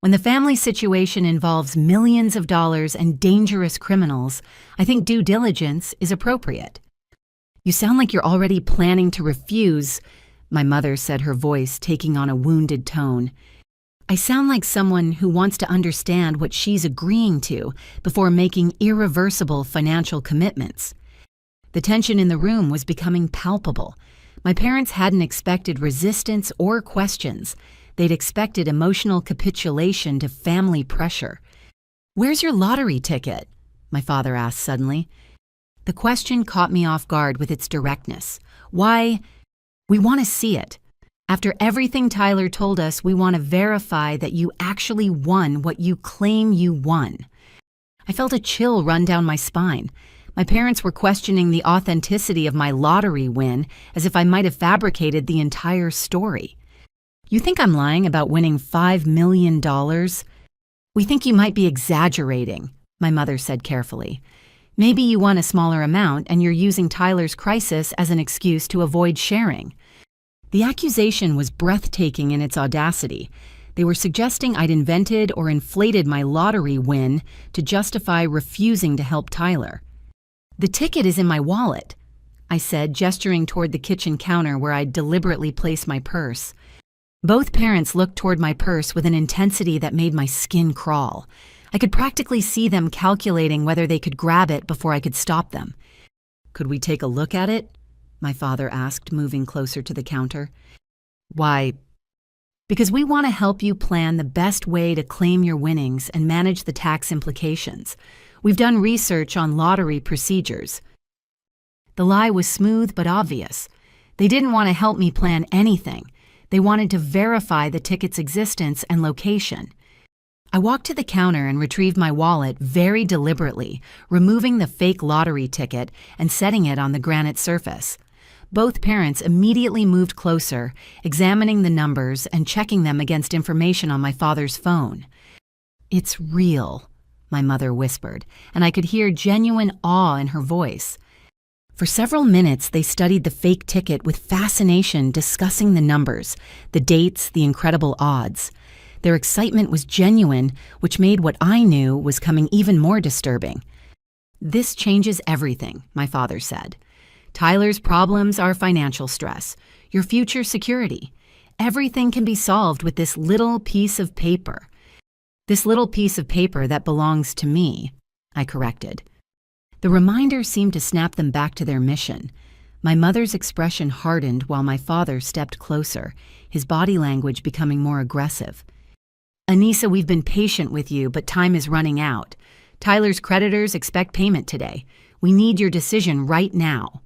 Speaker 1: When the family situation involves millions of dollars and dangerous criminals, I think due diligence is appropriate." "You sound like you're already planning to refuse," my mother said, her voice taking on a wounded tone. "I sound like someone who wants to understand what she's agreeing to before making irreversible financial commitments." The tension in the room was becoming palpable. My parents hadn't expected resistance or questions. They'd expected emotional capitulation to family pressure. "Where's your lottery ticket?" my father asked suddenly. The question caught me off guard with its directness. "Why?" "We want to see it. After everything Tyler told us, we want to verify that you actually won what you claim you won." I felt a chill run down my spine. My parents were questioning the authenticity of my lottery win as if I might have fabricated the entire story. "You think I'm lying about winning $5 million? We think you might be exaggerating," my mother said carefully. "Maybe you won a smaller amount and you're using Tyler's crisis as an excuse to avoid sharing." The accusation was breathtaking in its audacity. They were suggesting I'd invented or inflated my lottery win to justify refusing to help Tyler. "The ticket is in my wallet," I said, gesturing toward the kitchen counter where I'd deliberately placed my purse. Both parents looked toward my purse with an intensity that made my skin crawl. I could practically see them calculating whether they could grab it before I could stop them. "Could we take a look at it?" my father asked, moving closer to the counter. "Why?" "Because we want to help you plan the best way to claim your winnings and manage the tax implications. We've done research on lottery procedures." The lie was smooth but obvious. They didn't want to help me plan anything. They wanted to verify the ticket's existence and location. I walked to the counter and retrieved my wallet very deliberately, removing the fake lottery ticket and setting it on the granite surface. Both parents immediately moved closer, examining the numbers and checking them against information on my father's phone. "It's real," my mother whispered, and I could hear genuine awe in her voice. For several minutes, they studied the fake ticket with fascination, discussing the numbers, the dates, the incredible odds. Their excitement was genuine, which made what I knew was coming even more disturbing. "This changes everything," my father said. "Tyler's problems are financial stress, your future security. Everything can be solved with this little piece of paper." "This little piece of paper that belongs to me," I corrected. The reminder seemed to snap them back to their mission. My mother's expression hardened while my father stepped closer, his body language becoming more aggressive. "Anissa, we've been patient with you, but time is running out. Tyler's creditors expect payment today. We need your decision right now."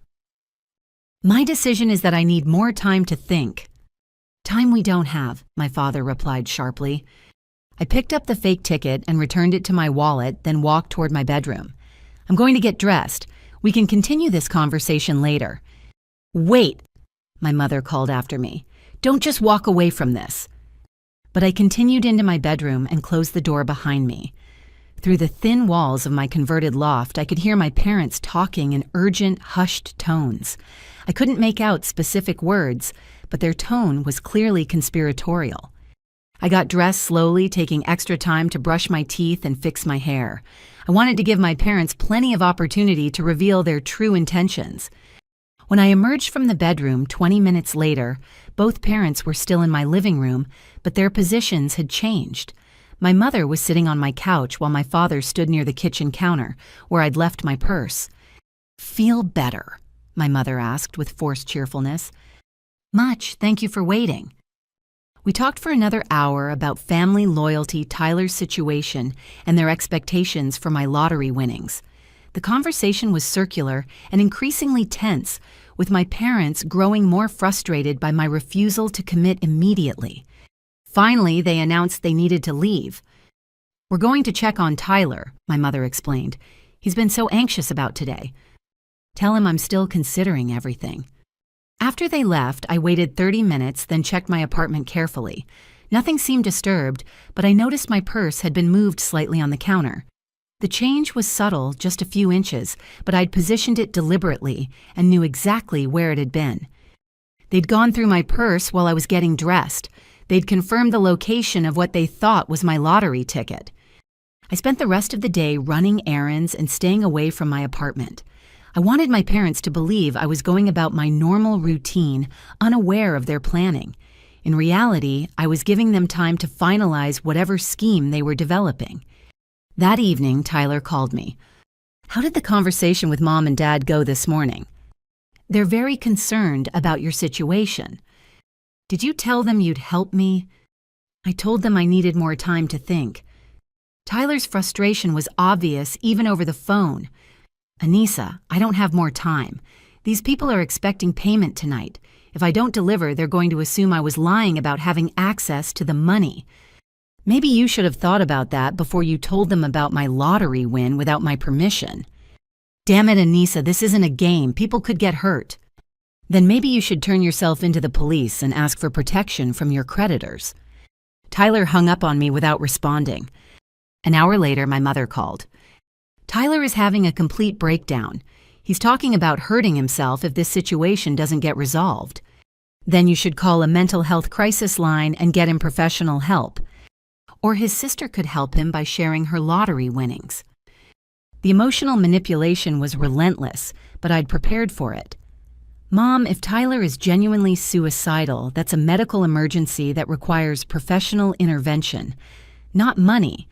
Speaker 1: "My decision is that I need more time to think." "Time we don't have," my father replied sharply. I picked up the fake ticket and returned it to my wallet, then walked toward my bedroom. "I'm going to get dressed. We can continue this conversation later." "Wait," my mother called after me. "Don't just walk away from this." But I continued into my bedroom and closed the door behind me. Through the thin walls of my converted loft, I could hear my parents talking in urgent, hushed tones. I couldn't make out specific words, but their tone was clearly conspiratorial. I got dressed slowly, taking extra time to brush my teeth and fix my hair. I wanted to give my parents plenty of opportunity to reveal their true intentions. When I emerged from the bedroom 20 minutes later, both parents were still in my living room, but their positions had changed. My mother was sitting on my couch while my father stood near the kitchen counter, where I'd left my purse. "Feel better?" my mother asked with forced cheerfulness. "Much, thank you for waiting." We talked for another hour about family loyalty, Tyler's situation, and their expectations for my lottery winnings. The conversation was circular and increasingly tense, with my parents growing more frustrated by my refusal to commit immediately. Finally, they announced they needed to leave. "We're going to check on Tyler," my mother explained. "He's been so anxious about today. Tell him I'm still considering everything." After they left, I waited 30 minutes, then checked my apartment carefully. Nothing seemed disturbed, but I noticed my purse had been moved slightly on the counter. The change was subtle, just a few inches, but I'd positioned it deliberately and knew exactly where it had been. They'd gone through my purse while I was getting dressed. They'd confirmed the location of what they thought was my lottery ticket. I spent the rest of the day running errands and staying away from my apartment. I wanted my parents to believe I was going about my normal routine, unaware of their planning. In reality, I was giving them time to finalize whatever scheme they were developing. That evening, Tyler called me. "How did the conversation with Mom and Dad go this morning?" "They're very concerned about your situation." "Did you tell them you'd help me?" "I told them I needed more time to think." Tyler's frustration was obvious even over the phone. "Anissa, I don't have more time. These people are expecting payment tonight. If I don't deliver, they're going to assume I was lying about having access to the money. Maybe you should have thought about that before you told them about my lottery win without my permission." "Damn it, Anissa, this isn't a game. People could get hurt." "Then maybe you should turn yourself into the police and ask for protection from your creditors." Tyler hung up on me without responding. An hour later, my mother called. "Tyler is having a complete breakdown. He's talking about hurting himself if this situation doesn't get resolved. Then you should call a mental health crisis line and get him professional help. Or his sister could help him by sharing her lottery winnings." The emotional manipulation was relentless, but I'd prepared for it. "Mom, if Tyler is genuinely suicidal, that's a medical emergency that requires professional intervention, not money."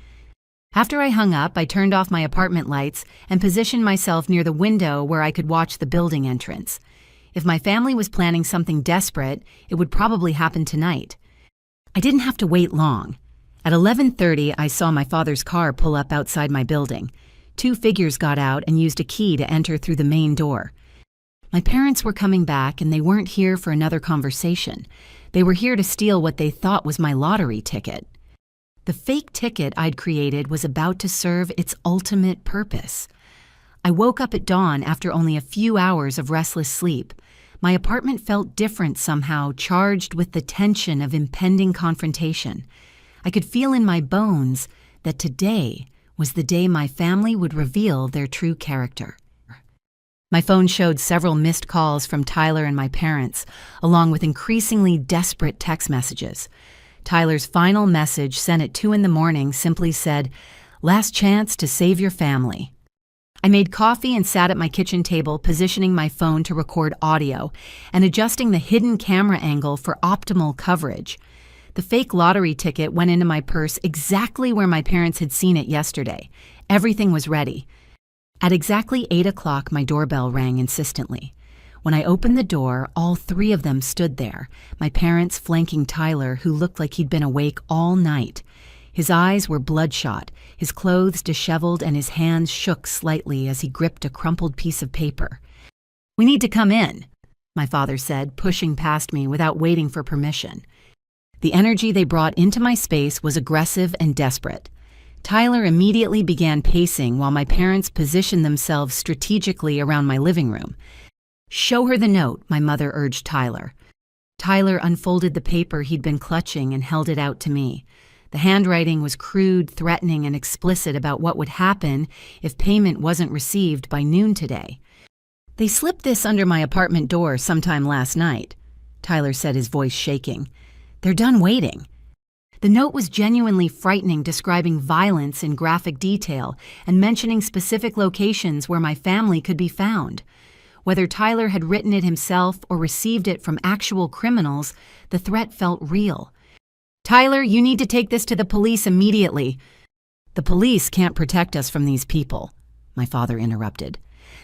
Speaker 1: After I hung up, I turned off my apartment lights and positioned myself near the window where I could watch the building entrance. If my family was planning something desperate, it would probably happen tonight. I didn't have to wait long. At 11:30, I saw my father's car pull up outside my building. 2 figures got out and used a key to enter through the main door. My parents were coming back, and they weren't here for another conversation. They were here to steal what they thought was my lottery ticket. The fake ticket I'd created was about to serve its ultimate purpose. I woke up at dawn after only a few hours of restless sleep. My apartment felt different somehow, charged with the tension of impending confrontation. I could feel in my bones that today was the day my family would reveal their true character. My phone showed several missed calls from Tyler and my parents, along with increasingly desperate text messages. Tyler's final message, sent at 2 a.m, simply said, "Last chance to save your family." I made coffee and sat at my kitchen table, positioning my phone to record audio and adjusting the hidden camera angle for optimal coverage. The fake lottery ticket went into my purse exactly where my parents had seen it yesterday. Everything was ready. At exactly 8 o'clock, my doorbell rang insistently. When I opened the door, all 3 of them stood there, my parents flanking Tyler, who looked like he'd been awake all night. His eyes were bloodshot, his clothes disheveled, and his hands shook slightly as he gripped a crumpled piece of paper. "We need to come in," my father said, pushing past me without waiting for permission. The energy they brought into my space was aggressive and desperate. Tyler immediately began pacing while my parents positioned themselves strategically around my living room. "Show her the note," my mother urged Tyler. Tyler unfolded the paper he'd been clutching and held it out to me. The handwriting was crude, threatening, and explicit about what would happen if payment wasn't received by noon today. "They slipped this under my apartment door sometime last night," Tyler said, his voice shaking. "They're done waiting." The note was genuinely frightening, describing violence in graphic detail and mentioning specific locations where my family could be found. Whether Tyler had written it himself or received it from actual criminals, the threat felt real. "Tyler, you need to take this to the police immediately." "The police can't protect us from these people," my father interrupted.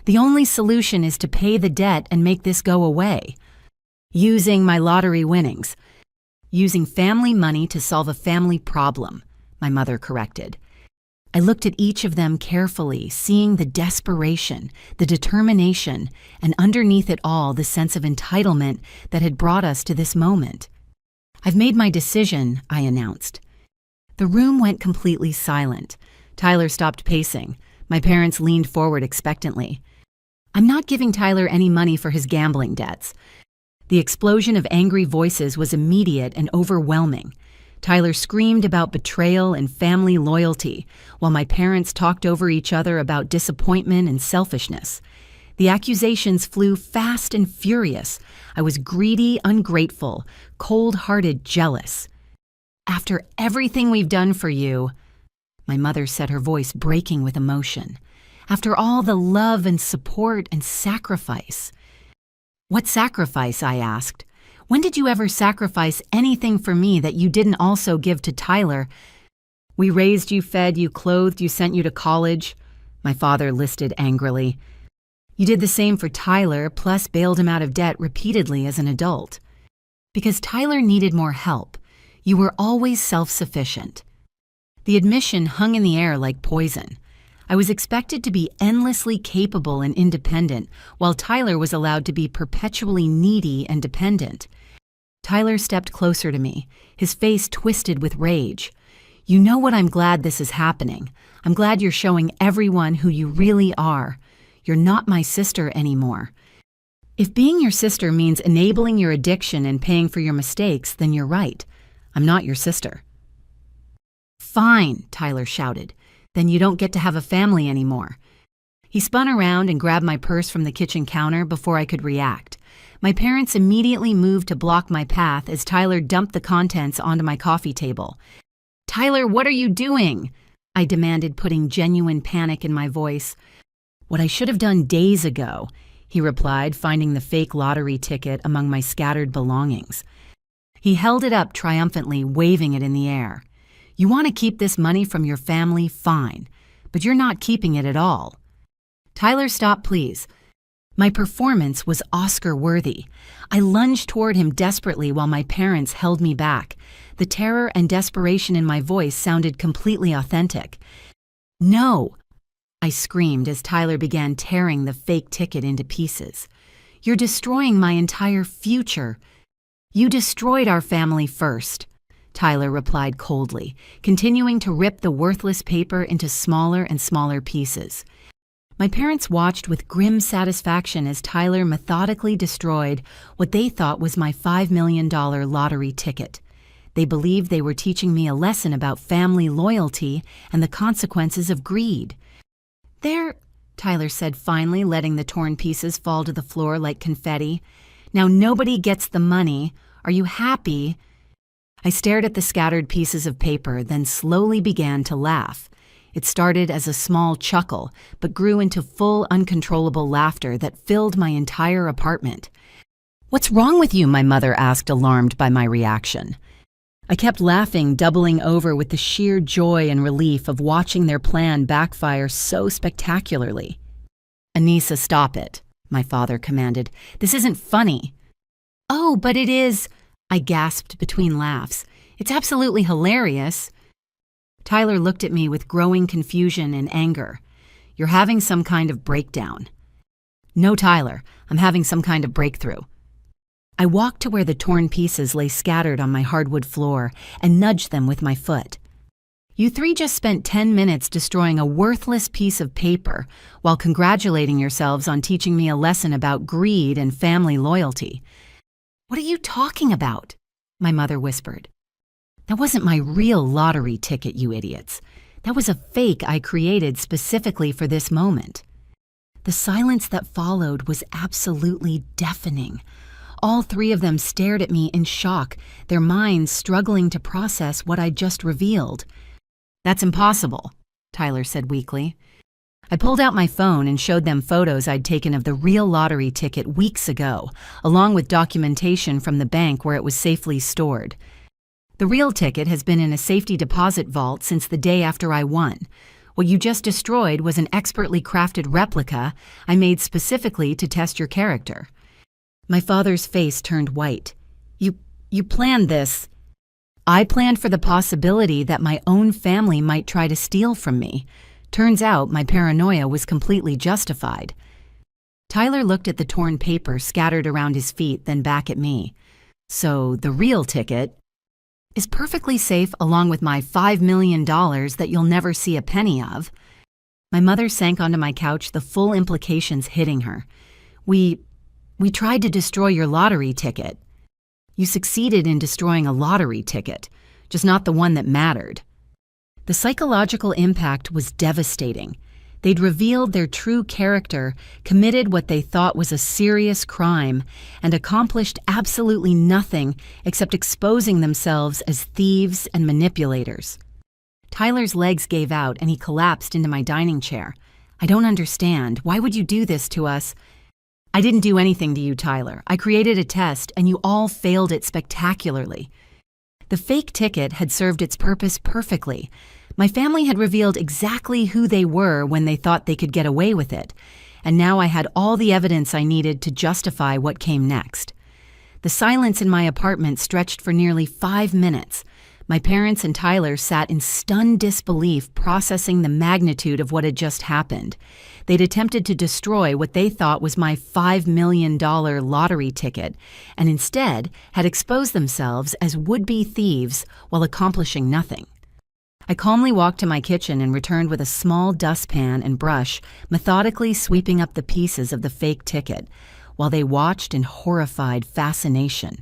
Speaker 1: "The only solution is to pay the debt and make this go away." "Using my lottery winnings." "Using family money to solve a family problem," my mother corrected. I looked at each of them carefully, seeing the desperation, the determination, and underneath it all the sense of entitlement that had brought us to this moment. "I've made my decision," I announced. The room went completely silent. Tyler stopped pacing. My parents leaned forward expectantly. "I'm not giving Tyler any money for his gambling debts." The explosion of angry voices was immediate and overwhelming. Tyler screamed about betrayal and family loyalty, while my parents talked over each other about disappointment and selfishness. The accusations flew fast and furious. I was greedy, ungrateful, cold-hearted, jealous. "After everything we've done for you," my mother said, her voice breaking with emotion. "After all the love and support and sacrifice." "What sacrifice?" I asked. "When did you ever sacrifice anything for me that you didn't also give to Tyler?" "We raised you, fed you, clothed you, sent you to college," my father listed angrily. "You did the same for Tyler, plus bailed him out of debt repeatedly as an adult. Because Tyler needed more help. You were always self-sufficient." The admission hung in the air like poison. I was expected to be endlessly capable and independent, while Tyler was allowed to be perpetually needy and dependent. Tyler stepped closer to me, his face twisted with rage. "You know what? I'm glad this is happening. I'm glad you're showing everyone who you really are. You're not my sister anymore. If being your sister means enabling your addiction and paying for your mistakes, then you're right. I'm not your sister." "Fine," Tyler shouted. "Then you don't get to have a family anymore." He spun around and grabbed my purse from the kitchen counter before I could react. My parents immediately moved to block my path as Tyler dumped the contents onto my coffee table. "Tyler, what are you doing?" I demanded, putting genuine panic in my voice. "What I should have done days ago," he replied, finding the fake lottery ticket among my scattered belongings. He held it up triumphantly, waving it in the air. "You want to keep this money from your family? Fine. But you're not keeping it at all." "Tyler, stop, please." My performance was Oscar-worthy. I lunged toward him desperately while my parents held me back. The terror and desperation in my voice sounded completely authentic. "No!" I screamed as Tyler began tearing the fake ticket into pieces. "You're destroying my entire future. You destroyed our family first." Tyler replied coldly, continuing to rip the worthless paper into smaller and smaller pieces. My parents watched with grim satisfaction as Tyler methodically destroyed what they thought was my $5 million lottery ticket. They believed they were teaching me a lesson about family loyalty and the consequences of greed. "There," Tyler said finally, letting the torn pieces fall to the floor like confetti. "Now nobody gets the money. Are you happy?" I stared at the scattered pieces of paper, then slowly began to laugh. It started as a small chuckle, but grew into full, uncontrollable laughter that filled my entire apartment. "What's wrong with you?" my mother asked, alarmed by my reaction. I kept laughing, doubling over with the sheer joy and relief of watching their plan backfire so spectacularly. "Anissa, stop it," my father commanded. "This isn't funny." "Oh, but it is," I gasped between laughs. "It's absolutely hilarious." Tyler looked at me with growing confusion and anger. "You're having some kind of breakdown." "No, Tyler, I'm having some kind of breakthrough." I walked to where the torn pieces lay scattered on my hardwood floor and nudged them with my foot. "You three just spent 10 minutes destroying a worthless piece of paper while congratulating yourselves on teaching me a lesson about greed and family loyalty." "What are you talking about?" my mother whispered. "That wasn't my real lottery ticket, you idiots. That was a fake I created specifically for this moment." The silence that followed was absolutely deafening. All three of them stared at me in shock, their minds struggling to process what I'd just revealed. "That's impossible," Tyler said weakly. I pulled out my phone and showed them photos I'd taken of the real lottery ticket weeks ago, along with documentation from the bank where it was safely stored. "The real ticket has been in a safety deposit vault since the day after I won. What you just destroyed was an expertly crafted replica I made specifically to test your character." My father's face turned white. You planned this." "I planned for the possibility that my own family might try to steal from me. Turns out my paranoia was completely justified." Tyler looked at the torn paper scattered around his feet, then back at me. "So the real ticket is perfectly safe along with my $5 million that you'll never see a penny of." My mother sank onto my couch, the full implications hitting her. We tried to destroy your lottery ticket." "You succeeded in destroying a lottery ticket, just not the one that mattered." The psychological impact was devastating. They'd revealed their true character, committed what they thought was a serious crime, and accomplished absolutely nothing except exposing themselves as thieves and manipulators. Tyler's legs gave out and he collapsed into my dining chair. "I don't understand. Why would you do this to us?" "I didn't do anything to you, Tyler. I created a test, and you all failed it spectacularly." The fake ticket had served its purpose perfectly. My family had revealed exactly who they were when they thought they could get away with it, and now I had all the evidence I needed to justify what came next. The silence in my apartment stretched for nearly 5 minutes. My parents and Tyler sat in stunned disbelief, processing the magnitude of what had just happened. They'd attempted to destroy what they thought was my $5 million lottery ticket, and instead had exposed themselves as would-be thieves while accomplishing nothing. I calmly walked to my kitchen and returned with a small dustpan and brush, methodically sweeping up the pieces of the fake ticket, while they watched in horrified fascination.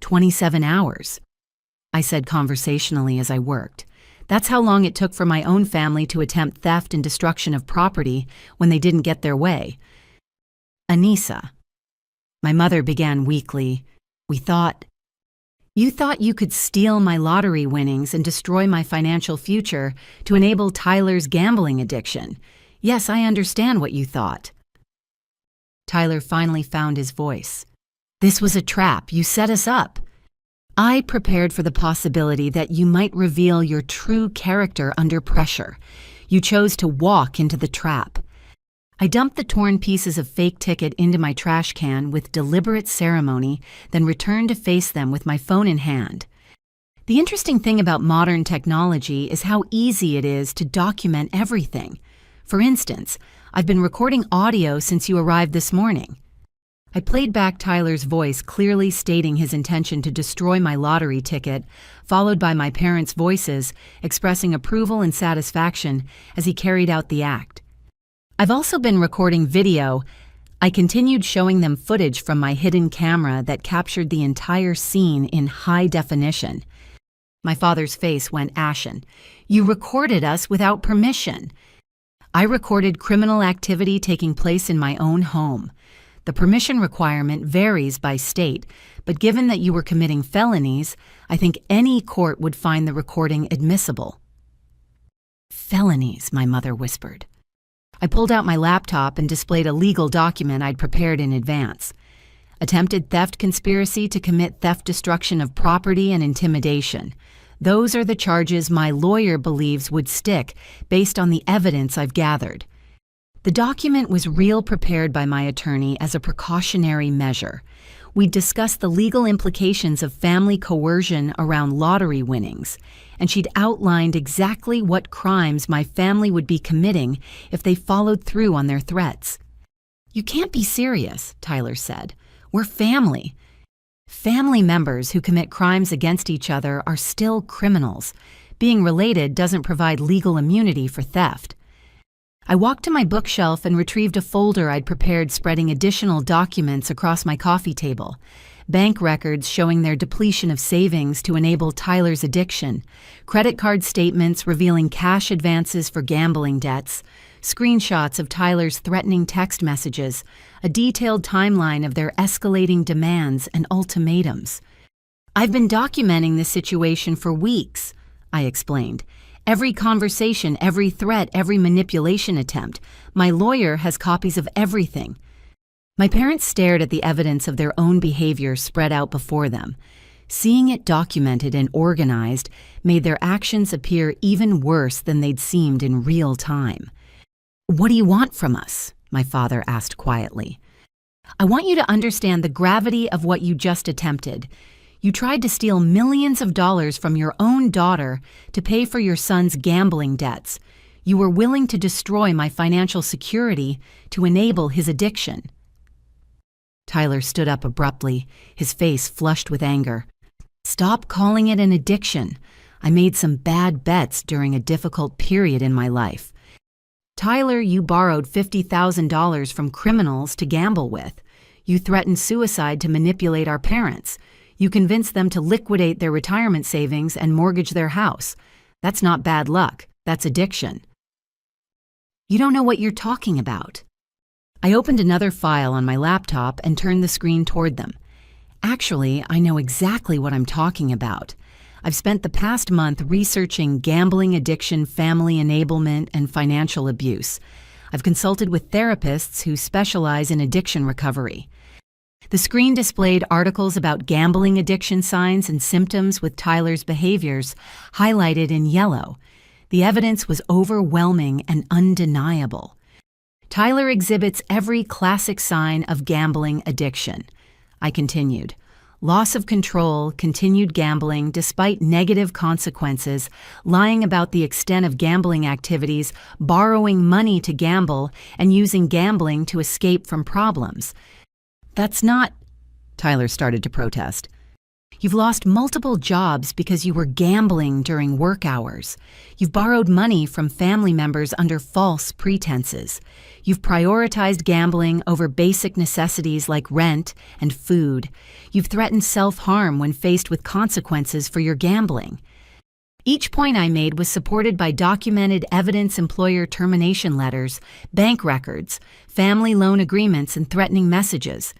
Speaker 1: 27 hours. I said conversationally as I worked. That's how long it took for my own family to attempt theft and destruction of property when they didn't get their way. "Anissa," my mother began weakly, You thought you could steal my lottery winnings and destroy my financial future to enable Tyler's gambling addiction. Yes, I understand what you thought." Tyler finally found his voice. "This was a trap. You set us up. I prepared for the possibility that you might reveal your true character under pressure. You chose to walk into the trap." I dumped the torn pieces of fake ticket into my trash can with deliberate ceremony, then returned to face them with my phone in hand. The interesting thing about modern technology is how easy it is to document everything. For instance, I've been recording audio since you arrived this morning. I played back Tyler's voice clearly stating his intention to destroy my lottery ticket, followed by my parents' voices expressing approval and satisfaction as he carried out the act. I've also been recording video. I continued showing them footage from my hidden camera that captured the entire scene in high definition. My father's face went ashen. "You recorded us without permission." "I recorded criminal activity taking place in my own home. The permission requirement varies by state, but given that you were committing felonies, I think any court would find the recording admissible." "Felonies," my mother whispered. I pulled out my laptop and displayed a legal document I'd prepared in advance. Attempted theft conspiracy to commit theft, destruction of property, and intimidation. Those are the charges my lawyer believes would stick based on the evidence I've gathered. The document was prepared by my attorney as a precautionary measure. We discussed the legal implications of family coercion around lottery winnings, and she'd outlined exactly what crimes my family would be committing if they followed through on their threats. "You can't be serious," Tyler said. "We're family." Family members who commit crimes against each other are still criminals. Being related doesn't provide legal immunity for theft. I walked to my bookshelf and retrieved a folder I'd prepared spreading additional documents across my coffee table. Bank records showing their depletion of savings to enable Tyler's addiction, credit card statements revealing cash advances for gambling debts, screenshots of Tyler's threatening text messages, a detailed timeline of their escalating demands and ultimatums. "I've been documenting this situation for weeks," I explained. "Every conversation, every threat, every manipulation attempt. My lawyer has copies of everything." My parents stared at the evidence of their own behavior spread out before them. Seeing it documented and organized made their actions appear even worse than they'd seemed in real time. "What do you want from us?" my father asked quietly. "I want you to understand the gravity of what you just attempted. You tried to steal millions of dollars from your own daughter to pay for your son's gambling debts. You were willing to destroy my financial security to enable his addiction." Tyler stood up abruptly, his face flushed with anger. "Stop calling it an addiction. I made some bad bets during a difficult period in my life. Tyler, you borrowed $50,000 from criminals to gamble with. You threatened suicide to manipulate our parents. You convinced them to liquidate their retirement savings and mortgage their house. That's not bad luck. That's addiction." "You don't know what you're talking about." I opened another file on my laptop and turned the screen toward them. "Actually, I know exactly what I'm talking about. I've spent the past month researching gambling addiction, family enablement, and financial abuse. I've consulted with therapists who specialize in addiction recovery." The screen displayed articles about gambling addiction signs and symptoms with Tyler's behaviors highlighted in yellow. The evidence was overwhelming and undeniable. "Tyler exhibits every classic sign of gambling addiction." I continued. "Loss of control, continued gambling despite negative consequences, lying about the extent of gambling activities, borrowing money to gamble, and using gambling to escape from problems." "That's not," Tyler started to protest. "You've lost multiple jobs because you were gambling during work hours. You've borrowed money from family members under false pretenses. You've prioritized gambling over basic necessities like rent and food. You've threatened self-harm when faced with consequences for your gambling." Each point I made was supported by documented evidence, employer termination letters, bank records, family loan agreements, and threatening messages.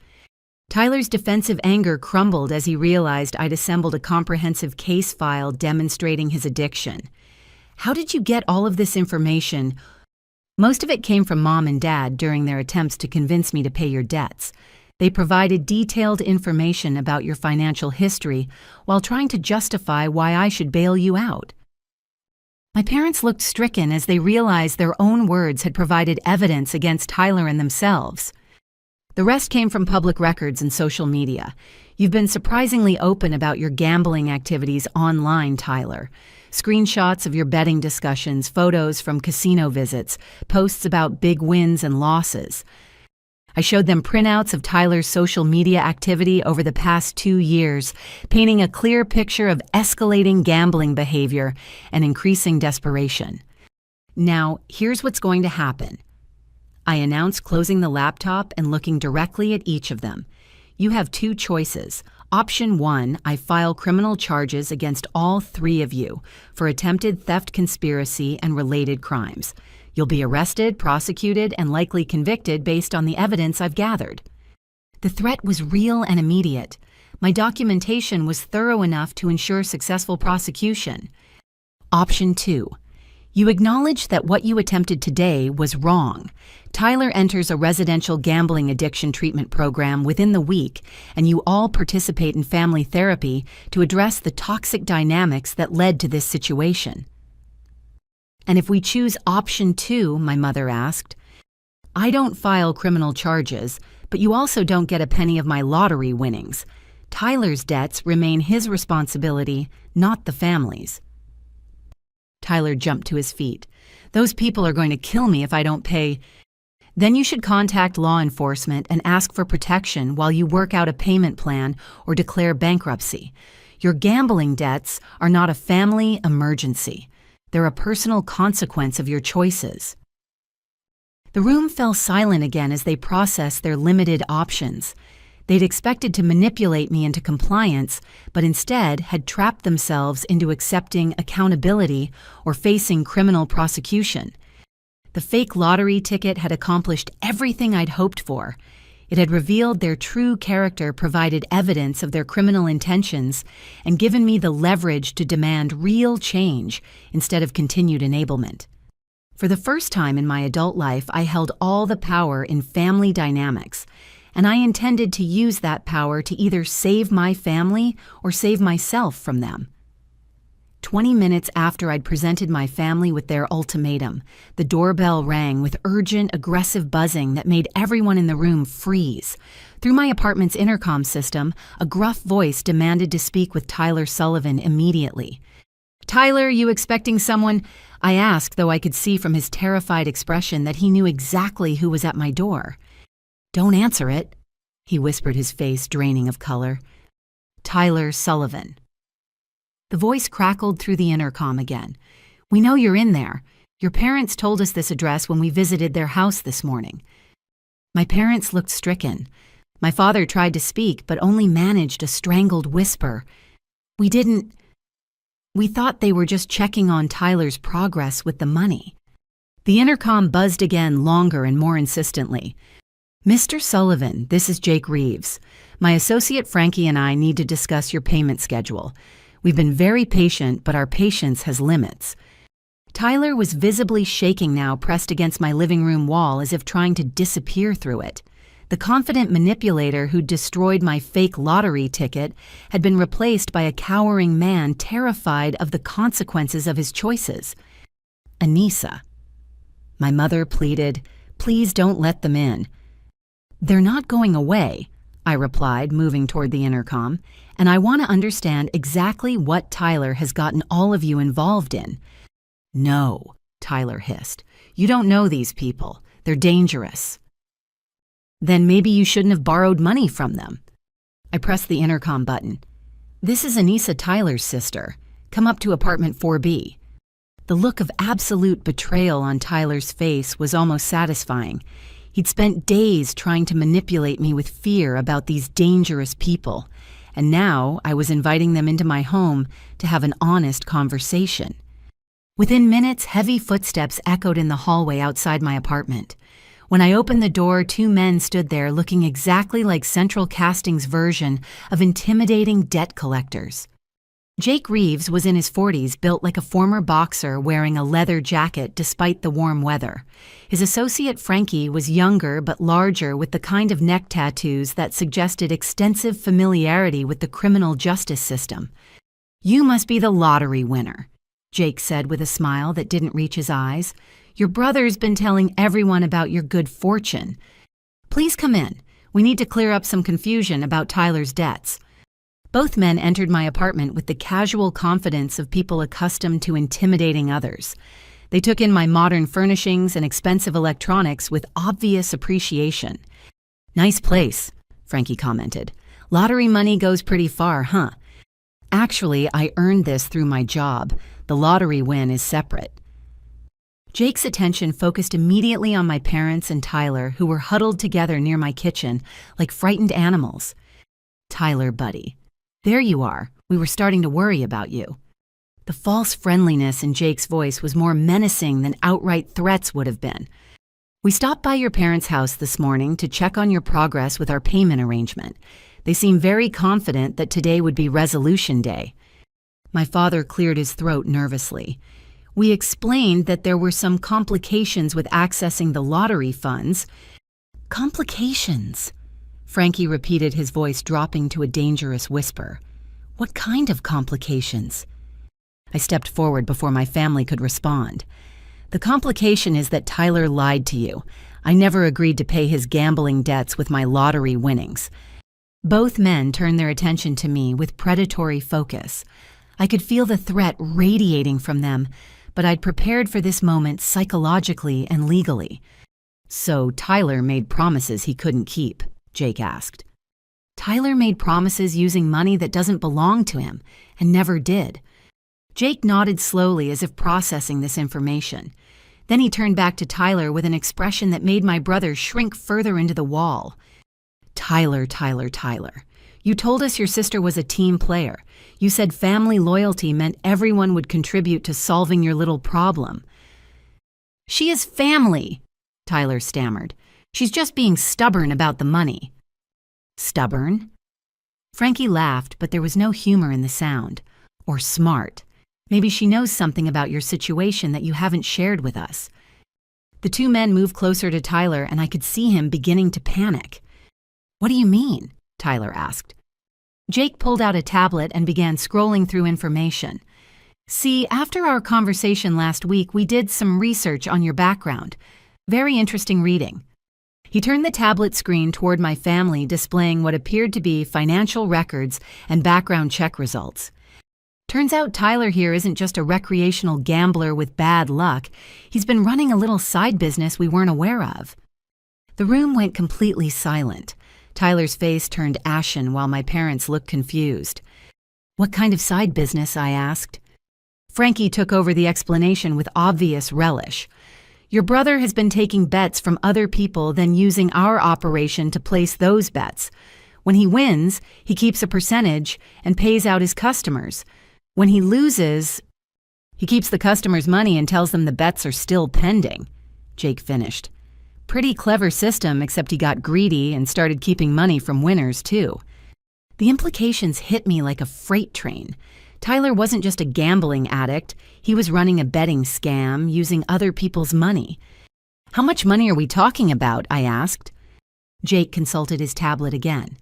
Speaker 1: Tyler's defensive anger crumbled as he realized I'd assembled a comprehensive case file demonstrating his addiction. "How did you get all of this information?" "Most of it came from Mom and Dad during their attempts to convince me to pay your debts. They provided detailed information about your financial history while trying to justify why I should bail you out." My parents looked stricken as they realized their own words had provided evidence against Tyler and themselves. "The rest came from public records and social media. You've been surprisingly open about your gambling activities online, Tyler. Screenshots of your betting discussions, photos from casino visits, posts about big wins and losses. I showed them printouts of Tyler's social media activity over the past 2 years, painting a clear picture of escalating gambling behavior and increasing desperation. Now, here's what's going to happen. I announced, closing the laptop and looking directly at each of them. You have 2 choices. Option 1, I file criminal charges against all 3 of you for attempted theft conspiracy and related crimes. You'll be arrested, prosecuted, and likely convicted based on the evidence I've gathered. The threat was real and immediate. My documentation was thorough enough to ensure successful prosecution. Option 2. You acknowledge that what you attempted today was wrong. Tyler enters a residential gambling addiction treatment program within the week, and you all participate in family therapy to address the toxic dynamics that led to this situation. And if we choose option 2, my mother asked, I don't file criminal charges, but you also don't get a penny of my lottery winnings. Tyler's debts remain his responsibility, not the family's. Tyler jumped to his feet. Those people are going to kill me if I don't pay. Then you should contact law enforcement and ask for protection while you work out a payment plan or declare bankruptcy. Your gambling debts are not a family emergency. They're a personal consequence of your choices. The room fell silent again as they processed their limited options. They'd expected to manipulate me into compliance, but instead had trapped themselves into accepting accountability or facing criminal prosecution. The fake lottery ticket had accomplished everything I'd hoped for. It had revealed their true character, provided evidence of their criminal intentions, and given me the leverage to demand real change instead of continued enablement. For the first time in my adult life, I held all the power in family dynamics, and I intended to use that power to either save my family or save myself from them. 20 minutes after I'd presented my family with their ultimatum, the doorbell rang with urgent, aggressive buzzing that made everyone in the room freeze. Through my apartment's intercom system, a gruff voice demanded to speak with Tyler Sullivan immediately. "Tyler, you expecting someone?" I asked, though I could see from his terrified expression that he knew exactly who was at my door. "Don't answer it," he whispered, his face draining of color. "Tyler Sullivan." The voice crackled through the intercom again. "We know you're in there. Your parents told us this address when we visited their house this morning." My parents looked stricken. My father tried to speak, but only managed a strangled whisper. We thought they were just checking on Tyler's progress with the money." The intercom buzzed again, longer and more insistently. "Mr. Sullivan, this is Jake Reeves. My associate Frankie and I need to discuss your payment schedule. We've been very patient, but our patience has limits." Tyler was visibly shaking now, pressed against my living room wall as if trying to disappear through it. The confident manipulator who destroyed my fake lottery ticket had been replaced by a cowering man terrified of the consequences of his choices. "Anissa." My mother pleaded, "Please don't let them in." "They're not going away," I replied, moving toward the intercom, "and I want to understand exactly what Tyler has gotten all of you involved in." "No," Tyler hissed. "You don't know these people. They're dangerous." "Then maybe you shouldn't have borrowed money from them." I pressed the intercom button. "This is Anissa Tyler's sister. Come up to apartment 4B. The look of absolute betrayal on Tyler's face was almost satisfying. He'd spent days trying to manipulate me with fear about these dangerous people, and now I was inviting them into my home to have an honest conversation. Within minutes, heavy footsteps echoed in the hallway outside my apartment. When I opened the door, 2 men stood there looking exactly like Central Casting's version of intimidating debt collectors. Jake Reeves was in his 40s, built like a former boxer, wearing a leather jacket despite the warm weather. His associate Frankie was younger but larger, with the kind of neck tattoos that suggested extensive familiarity with the criminal justice system. "You must be the lottery winner," Jake said with a smile that didn't reach his eyes. "Your brother's been telling everyone about your good fortune. Please come in. We need to clear up some confusion about Tyler's debts." Both men entered my apartment with the casual confidence of people accustomed to intimidating others. They took in my modern furnishings and expensive electronics with obvious appreciation. Nice place, Frankie commented. Lottery money goes pretty far, huh? Actually, I earned this through my job. The lottery win is separate. Jake's attention focused immediately on my parents and Tyler, who were huddled together near my kitchen like frightened animals. Tyler, buddy. There you are. We were starting to worry about you. The false friendliness in Jake's voice was more menacing than outright threats would have been. We stopped by your parents' house this morning to check on your progress with our payment arrangement. They seem very confident that today would be resolution day. My father cleared his throat nervously. We explained that there were some complications with accessing the lottery funds. Complications? Frankie repeated, his voice dropping to a dangerous whisper. What kind of complications? I stepped forward before my family could respond. The complication is that Tyler lied to you. I never agreed to pay his gambling debts with my lottery winnings. Both men turned their attention to me with predatory focus. I could feel the threat radiating from them, but I'd prepared for this moment psychologically and legally. So Tyler made promises he couldn't keep, Jake asked. Tyler made promises using money that doesn't belong to him, and never did. Jake nodded slowly as if processing this information. Then he turned back to Tyler with an expression that made my brother shrink further into the wall. Tyler. You told us your sister was a team player. You said family loyalty meant everyone would contribute to solving your little problem. She is family, Tyler stammered. She's just being stubborn about the money. Stubborn? Frankie laughed, but there was no humor in the sound. Or smart. Maybe she knows something about your situation that you haven't shared with us. The two men moved closer to Tyler, and I could see him beginning to panic. What do you mean? Tyler asked. Jake pulled out a tablet and began scrolling through information. See, after our conversation last week, we did some research on your background. Very interesting reading. He turned the tablet screen toward my family, displaying what appeared to be financial records and background check results. Turns out Tyler here isn't just a recreational gambler with bad luck. He's been running a little side business we weren't aware of. The room went completely silent. Tyler's face turned ashen while my parents looked confused. What kind of side business? I asked. Frankie took over the explanation with obvious relish. Your brother has been taking bets from other people, then using our operation to place those bets. When he wins, he keeps a percentage and pays out his customers. When he loses, he keeps the customers' money and tells them the bets are still pending, Jake finished. Pretty clever system, except he got greedy and started keeping money from winners, too. The implications hit me like a freight train. Tyler wasn't just a gambling addict. He was running a betting scam, using other people's money. How much money are we talking about? I asked. Jake consulted his tablet again.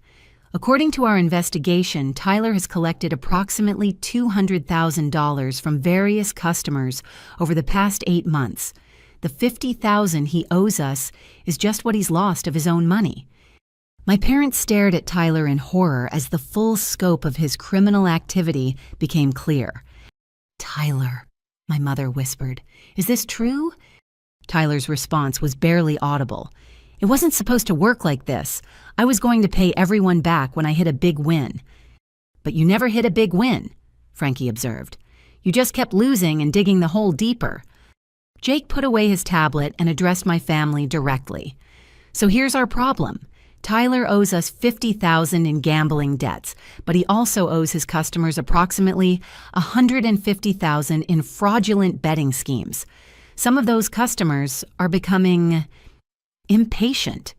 Speaker 1: According to our investigation, Tyler has collected approximately $200,000 from various customers over the past 8 months. The $50,000 he owes us is just what he's lost of his own money. My parents stared at Tyler in horror as the full scope of his criminal activity became clear. Tyler, my mother whispered, is this true? Tyler's response was barely audible. It wasn't supposed to work like this. I was going to pay everyone back when I hit a big win. But you never hit a big win, Frankie observed. You just kept losing and digging the hole deeper. Jake put away his tablet and addressed my family directly. So here's our problem. Tyler owes us $50,000 in gambling debts, but he also owes his customers approximately $150,000 in fraudulent betting schemes. Some of those customers are becoming impatient.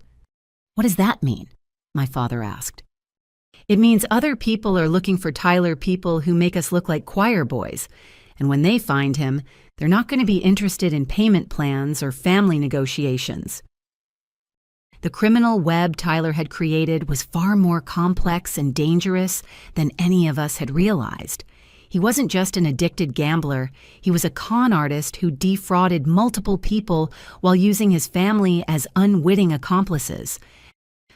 Speaker 1: What does that mean? My father asked. It means other people are looking for Tyler people who make us look like choir boys, and when they find him, they're not going to be interested in payment plans or family negotiations. The criminal web Tyler had created was far more complex and dangerous than any of us had realized. He wasn't just an addicted gambler, he was a con artist who defrauded multiple people while using his family as unwitting accomplices.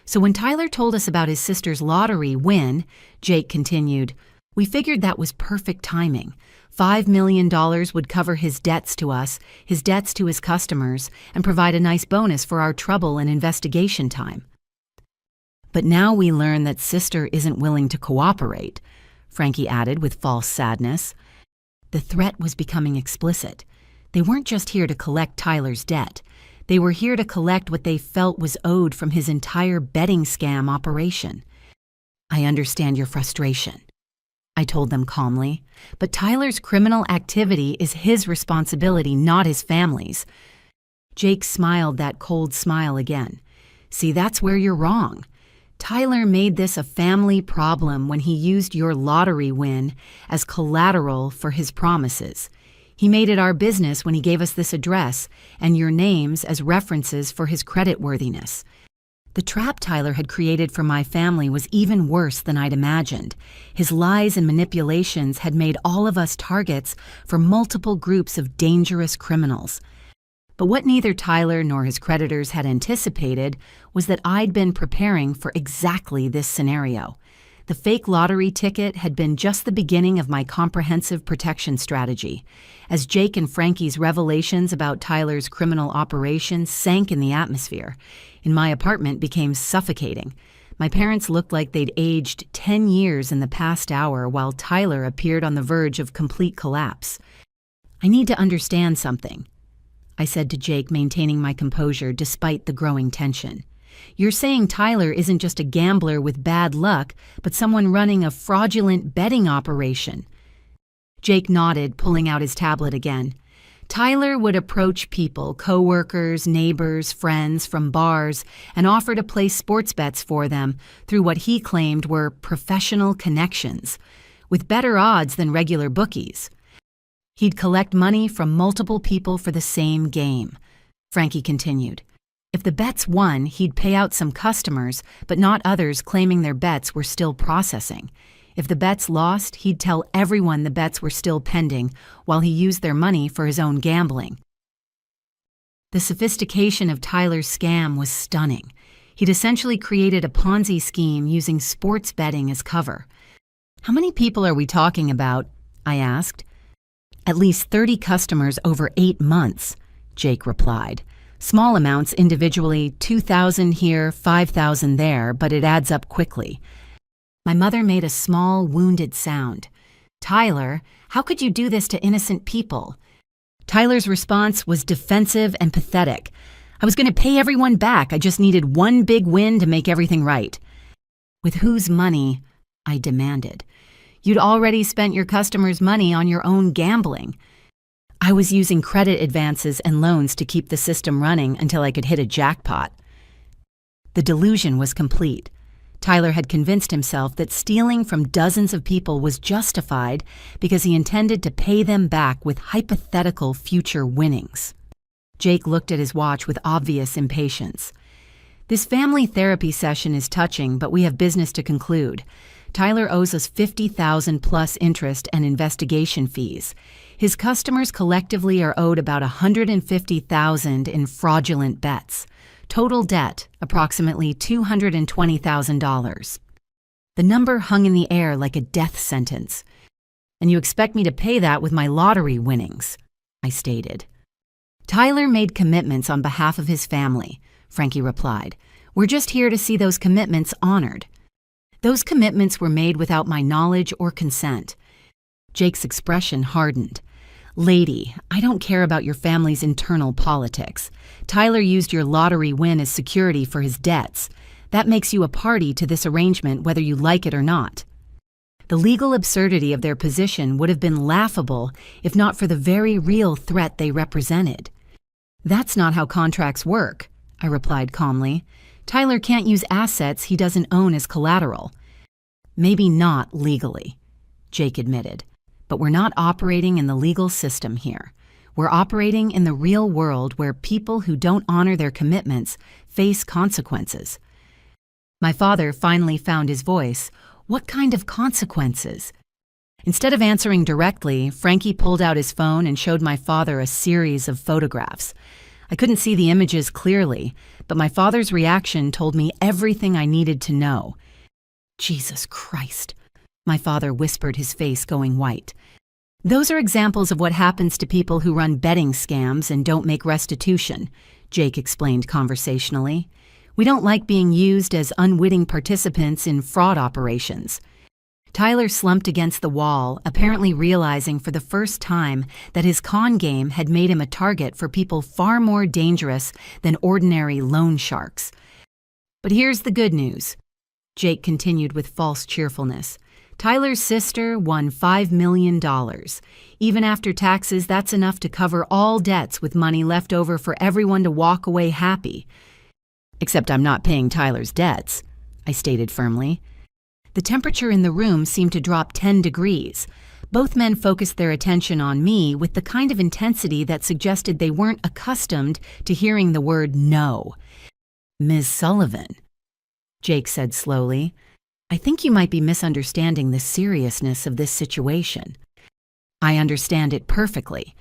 Speaker 1: So when Tyler told us about his sister's lottery win, Jake continued, we figured that was perfect timing. $5 million would cover his debts to us, his debts to his customers, and provide a nice bonus for our trouble and investigation time. But now we learn that sister isn't willing to cooperate, Frankie added with false sadness. The threat was becoming explicit. They weren't just here to collect Tyler's debt. They were here to collect what they felt was owed from his entire betting scam operation. I understand your frustration, I told them calmly, but Tyler's criminal activity is his responsibility, not his family's. Jake smiled that cold smile again. See, that's where you're wrong. Tyler made this a family problem when he used your lottery win as collateral for his promises. He made it our business when he gave us this address and your names as references for his creditworthiness. The trap Tyler had created for my family was even worse than I'd imagined. His lies and manipulations had made all of us targets for multiple groups of dangerous criminals. But what neither Tyler nor his creditors had anticipated was that I'd been preparing for exactly this scenario. The fake lottery ticket had been just the beginning of my comprehensive protection strategy. As Jake and Frankie's revelations about Tyler's criminal operations sank in the atmosphere, and my apartment became suffocating. My parents looked like they'd aged 10 years in the past hour while Tyler appeared on the verge of complete collapse. I need to understand something, I said to Jake, maintaining my composure despite the growing tension. You're saying Tyler isn't just a gambler with bad luck, but someone running a fraudulent betting operation. Jake nodded, pulling out his tablet again. Tyler would approach people, coworkers, neighbors, friends from bars, and offer to place sports bets for them through what he claimed were professional connections, with better odds than regular bookies. He'd collect money from multiple people for the same game, Frankie continued. If the bets won, he'd pay out some customers, but not others, claiming their bets were still processing. If the bets lost, he'd tell everyone the bets were still pending, while he used their money for his own gambling. The sophistication of Tyler's scam was stunning. He'd essentially created a Ponzi scheme using sports betting as cover. How many people are we talking about? I asked. At least 30 customers over 8 months, Jake replied. Small amounts individually, 2,000 here, 5,000 there, but it adds up quickly. My mother made a small, wounded sound. Tyler, how could you do this to innocent people? Tyler's response was defensive and pathetic. I was going to pay everyone back. I just needed one big win to make everything right. With whose money? I demanded. You'd already spent your customers' money on your own gambling. I was using credit advances and loans to keep the system running until I could hit a jackpot. The delusion was complete. Tyler had convinced himself that stealing from dozens of people was justified because he intended to pay them back with hypothetical future winnings. Jake looked at his watch with obvious impatience. This family therapy session is touching, but we have business to conclude. Tyler owes us $50,000 plus interest and investigation fees. His customers collectively are owed about $150,000 in fraudulent bets. Total debt, approximately $220,000. The number hung in the air like a death sentence. And you expect me to pay that with my lottery winnings, I stated. Tyler made commitments on behalf of his family, Frankie replied. We're just here to see those commitments honored. Those commitments were made without my knowledge or consent. Jake's expression hardened. Lady, I don't care about your family's internal politics. Tyler used your lottery win as security for his debts. That makes you a party to this arrangement whether you like it or not. The legal absurdity of their position would have been laughable if not for the very real threat they represented. That's not how contracts work, I replied calmly. Tyler can't use assets he doesn't own as collateral. Maybe not legally, Jake admitted. But we're not operating in the legal system here. We're operating in the real world where people who don't honor their commitments face consequences. My father finally found his voice. What kind of consequences? Instead of answering directly, Frankie pulled out his phone and showed my father a series of photographs. I couldn't see the images clearly, but my father's reaction told me everything I needed to know. Jesus Christ, my father whispered, his face going white. Those are examples of what happens to people who run betting scams and don't make restitution, Jake explained conversationally. We don't like being used as unwitting participants in fraud operations. Tyler slumped against the wall, apparently realizing for the first time that his con game had made him a target for people far more dangerous than ordinary loan sharks. But here's the good news, Jake continued with false cheerfulness. Tyler's sister won $5 million. Even after taxes, that's enough to cover all debts with money left over for everyone to walk away happy. Except I'm not paying Tyler's debts, I stated firmly. The temperature in the room seemed to drop 10 degrees. Both men focused their attention on me with the kind of intensity that suggested they weren't accustomed to hearing the word no. Ms. Sullivan, Jake said slowly, I think you might be misunderstanding the seriousness of this situation. I understand it perfectly.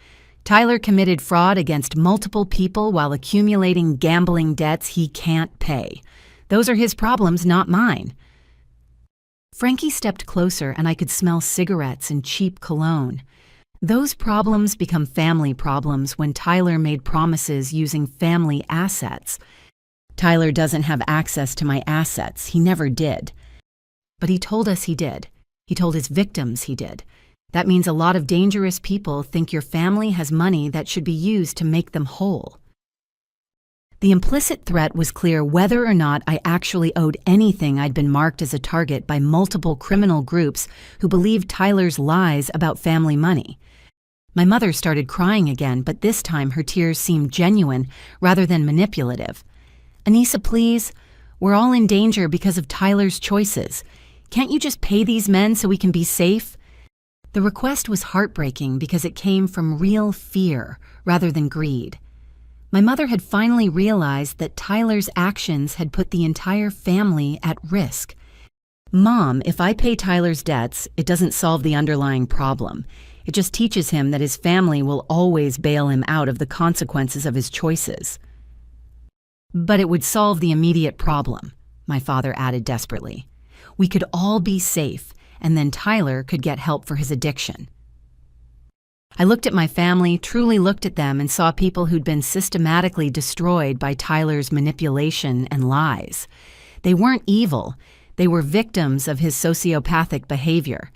Speaker 1: Tyler committed fraud against multiple people while accumulating gambling debts he can't pay. Those are his problems, not mine. Frankie stepped closer and I could smell cigarettes and cheap cologne. Those problems become family problems when Tyler made promises using family assets. Tyler doesn't have access to my assets. He never did. But he told us he did. He told his victims he did. That means a lot of dangerous people think your family has money that should be used to make them whole. The implicit threat was clear whether or not I actually owed anything. I'd been marked as a target by multiple criminal groups who believed Tyler's lies about family money. My mother started crying again, but this time her tears seemed genuine rather than manipulative. Anissa, please, we're all in danger because of Tyler's choices. Can't you just pay these men so we can be safe? The request was heartbreaking because it came from real fear rather than greed. My mother had finally realized that Tyler's actions had put the entire family at risk. Mom, if I pay Tyler's debts, it doesn't solve the underlying problem. It just teaches him that his family will always bail him out of the consequences of his choices. But it would solve the immediate problem, my father added desperately. We could all be safe, and then Tyler could get help for his addiction. I looked at my family, truly looked at them, and saw people who'd been systematically destroyed by Tyler's manipulation and lies. They weren't evil. They were victims of his sociopathic behavior.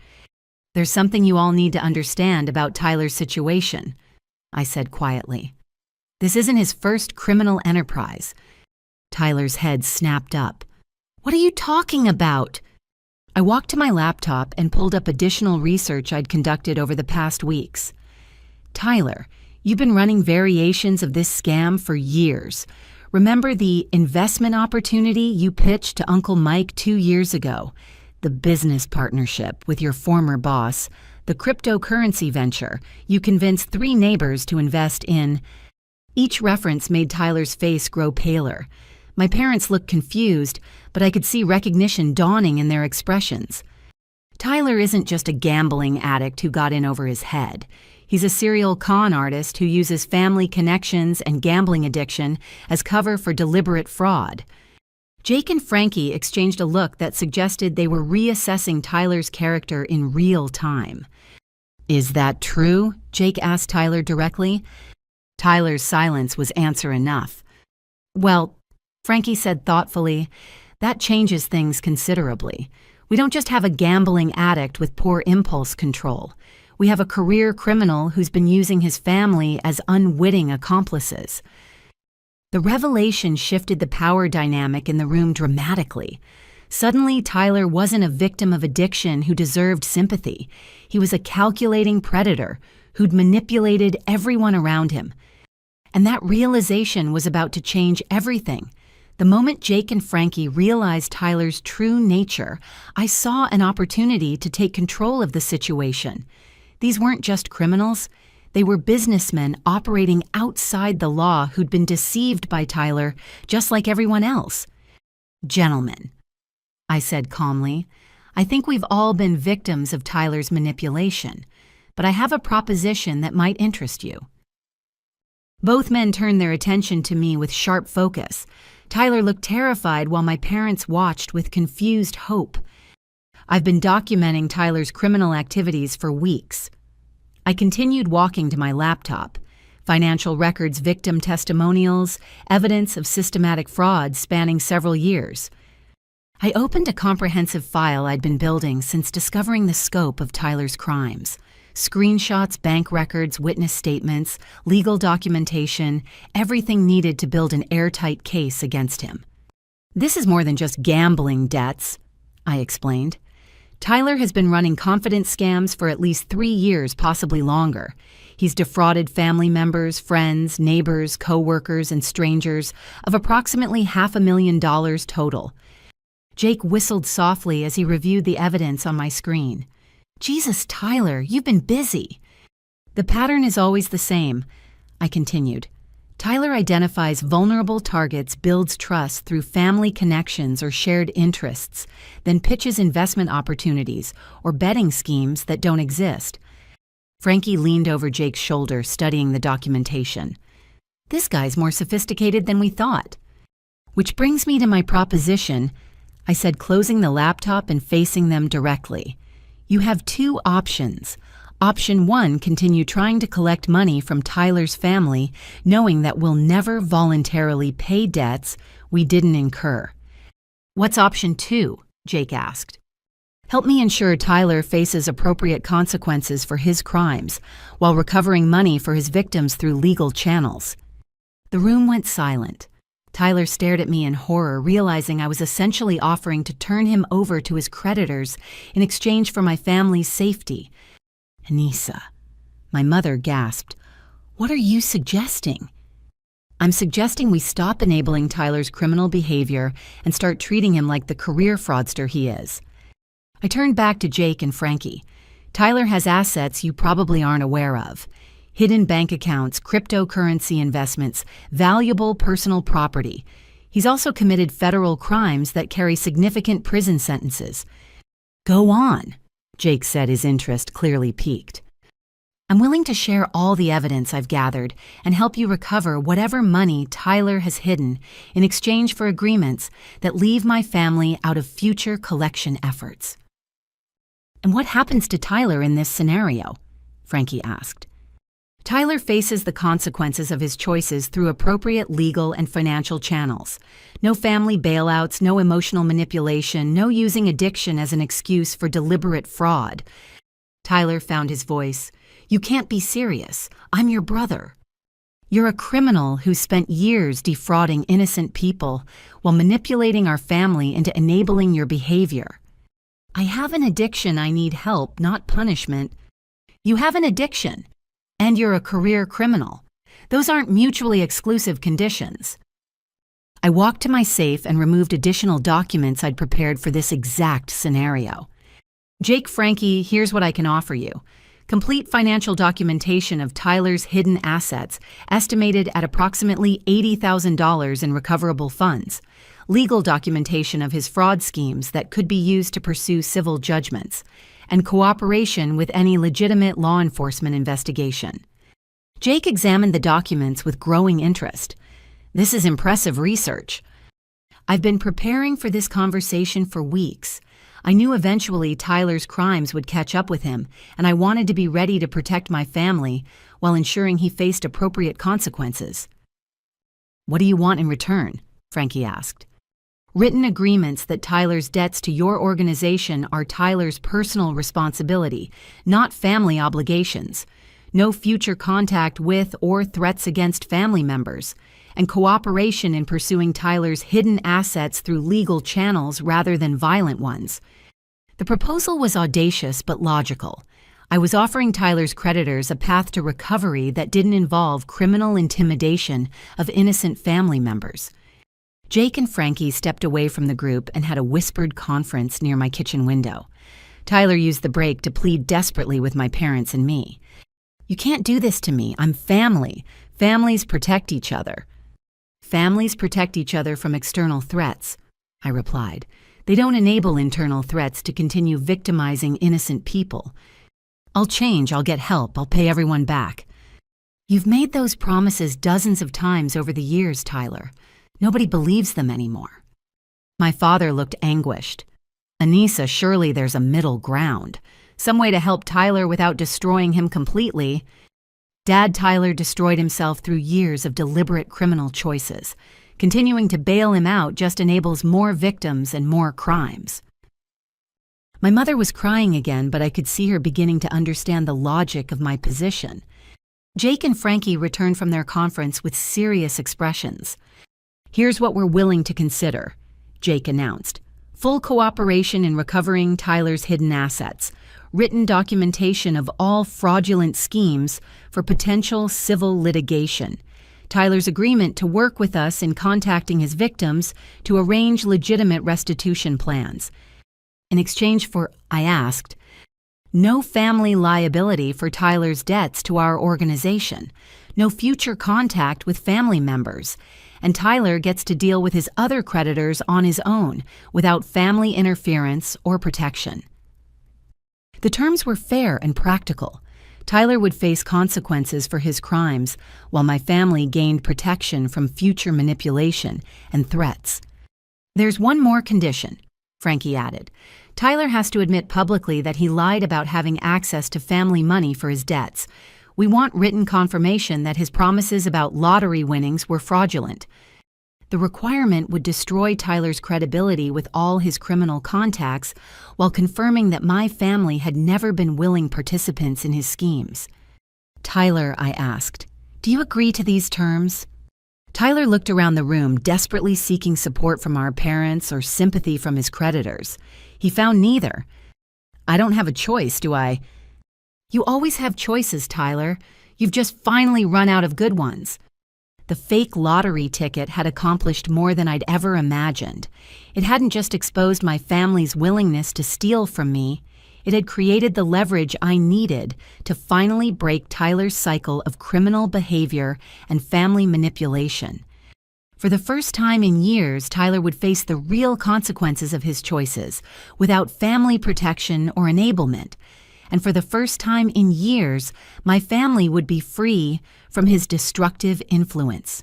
Speaker 1: There's something you all need to understand about Tyler's situation, I said quietly. This isn't his first criminal enterprise. Tyler's head snapped up. What are you talking about? I walked to my laptop and pulled up additional research I'd conducted over the past weeks. Tyler, you've been running variations of this scam for years. Remember the investment opportunity you pitched to Uncle Mike 2 years ago? The business partnership with your former boss, the cryptocurrency venture you convinced 3 neighbors to invest in. Each reference made Tyler's face grow paler. My parents looked confused, but I could see recognition dawning in their expressions. Tyler isn't just a gambling addict who got in over his head. He's a serial con artist who uses family connections and gambling addiction as cover for deliberate fraud. Jake and Frankie exchanged a look that suggested they were reassessing Tyler's character in real time. Is that true? Jake asked Tyler directly. Tyler's silence was answer enough. Well, Frankie said thoughtfully, that changes things considerably. We don't just have a gambling addict with poor impulse control. We have a career criminal who's been using his family as unwitting accomplices. The revelation shifted the power dynamic in the room dramatically. Suddenly, Tyler wasn't a victim of addiction who deserved sympathy. He was a calculating predator who'd manipulated everyone around him. And that realization was about to change everything. The moment Jake and Frankie realized Tyler's true nature, I saw an opportunity to take control of the situation. These weren't just criminals. They were businessmen operating outside the law who'd been deceived by Tyler, just like everyone else. Gentlemen, I said calmly, I think we've all been victims of Tyler's manipulation, but I have a proposition that might interest you. Both men turned their attention to me with sharp focus. Tyler looked terrified while my parents watched with confused hope. I've been documenting Tyler's criminal activities for weeks. I continued walking to my laptop. financial records, victim testimonials, evidence of systematic fraud spanning several years. I opened a comprehensive file I'd been building since discovering the scope of Tyler's crimes. Screenshots, bank records, witness statements, legal documentation, everything needed to build an airtight case against him. "This is more than just gambling debts," I explained. "Tyler has been running confidence scams for at least 3 years, possibly longer. He's defrauded family members, friends, neighbors, co-workers, and strangers of approximately $500,000 total." Jake whistled softly as he reviewed the evidence on my screen. "Jesus, Tyler, you've been busy." "The pattern is always the same," I continued. "Tyler identifies vulnerable targets, builds trust through family connections or shared interests, then pitches investment opportunities or betting schemes that don't exist." Frankie leaned over Jake's shoulder, studying the documentation. "This guy's more sophisticated than we thought." "Which brings me to my proposition," I said, closing the laptop and facing them directly. "You have 2 options. Option 1, continue trying to collect money from Tyler's family, knowing that we'll never voluntarily pay debts we didn't incur." "What's option 2?" Jake asked. "Help me ensure Tyler faces appropriate consequences for his crimes, while recovering money for his victims through legal channels." The room went silent. Tyler stared at me in horror, realizing I was essentially offering to turn him over to his creditors in exchange for my family's safety. "Anissa," my mother gasped, "what are you suggesting?" "I'm suggesting we stop enabling Tyler's criminal behavior and start treating him like the career fraudster he is." I turned back to Jake and Frankie. "Tyler has assets you probably aren't aware of. Hidden bank accounts, cryptocurrency investments, valuable personal property. He's also committed federal crimes that carry significant prison sentences." "Go on," Jake said, his interest clearly piqued. "I'm willing to share all the evidence I've gathered and help you recover whatever money Tyler has hidden in exchange for agreements that leave my family out of future collection efforts." "And what happens to Tyler in this scenario?" Frankie asked. "Tyler faces the consequences of his choices through appropriate legal and financial channels. No family bailouts, no emotional manipulation, no using addiction as an excuse for deliberate fraud." Tyler found his voice. "You can't be serious. I'm your brother. You're a criminal who spent years defrauding innocent people while manipulating our family into enabling your behavior." "I have an addiction. I need help, not punishment." "You have an addiction. And you're a career criminal. Those aren't mutually exclusive conditions." I walked to my safe and removed additional documents I'd prepared for this exact scenario. "Jake, Frankie, here's what I can offer you. Complete financial documentation of Tyler's hidden assets, estimated at approximately $80,000 in recoverable funds. Legal documentation of his fraud schemes that could be used to pursue civil judgments, and cooperation with any legitimate law enforcement investigation." Jake examined the documents with growing interest. "This is impressive research." "I've been preparing for this conversation for weeks. I knew eventually Tyler's crimes would catch up with him, and I wanted to be ready to protect my family while ensuring he faced appropriate consequences." "What do you want in return?" Frankie asked. "Written agreements that Tyler's debts to your organization are Tyler's personal responsibility, not family obligations. No future contact with or threats against family members, and cooperation in pursuing Tyler's hidden assets through legal channels rather than violent ones." The proposal was audacious but logical. I was offering Tyler's creditors a path to recovery that didn't involve criminal intimidation of innocent family members. Jake and Frankie stepped away from the group and had a whispered conference near my kitchen window. Tyler used the break to plead desperately with my parents and me. "You can't do this to me. I'm family. Families protect each other." "Families protect each other from external threats," I replied. "They don't enable internal threats to continue victimizing innocent people." "I'll change. I'll get help. I'll pay everyone back." "You've made those promises dozens of times over the years, Tyler. Nobody believes them anymore." My father looked anguished. "Anissa, surely there's a middle ground. Some way to help Tyler without destroying him completely." Dad Tyler destroyed himself through years of deliberate criminal choices. Continuing to bail him out just enables more victims and more crimes. My mother was crying again, but I could see her beginning to understand the logic of my position. Jake and Frankie returned from their conference with serious expressions. "Here's what we're willing to consider," Jake announced. "Full cooperation in recovering Tyler's hidden assets, written documentation of all fraudulent schemes for potential civil litigation, Tyler's agreement to work with us in contacting his victims to arrange legitimate restitution plans. In exchange for," I asked, "no family liability for Tyler's debts to our organization, no future contact with family members, and Tyler gets to deal with his other creditors on his own without family interference or protection." The terms were fair and practical. Tyler would face consequences for his crimes, while my family gained protection from future manipulation and threats. "There's one more condition," Frankie added. "Tyler has to admit publicly that he lied about having access to family money for his debts. We want written confirmation that his promises about lottery winnings were fraudulent. The requirement would destroy Tyler's credibility with all his criminal contacts while confirming that my family had never been willing participants in his schemes." "Tyler," I asked, "do you agree to these terms?" Tyler looked around the room, desperately seeking support from our parents or sympathy from his creditors. He found neither. "I don't have a choice, do I?" "You always have choices, Tyler. You've just finally run out of good ones." The fake lottery ticket had accomplished more than I'd ever imagined. It hadn't just exposed my family's willingness to steal from me, it had created the leverage I needed to finally break Tyler's cycle of criminal behavior and family manipulation. For the first time in years, Tyler would face the real consequences of his choices, without family protection or enablement. And for the first time in years, my family would be free from his destructive influence.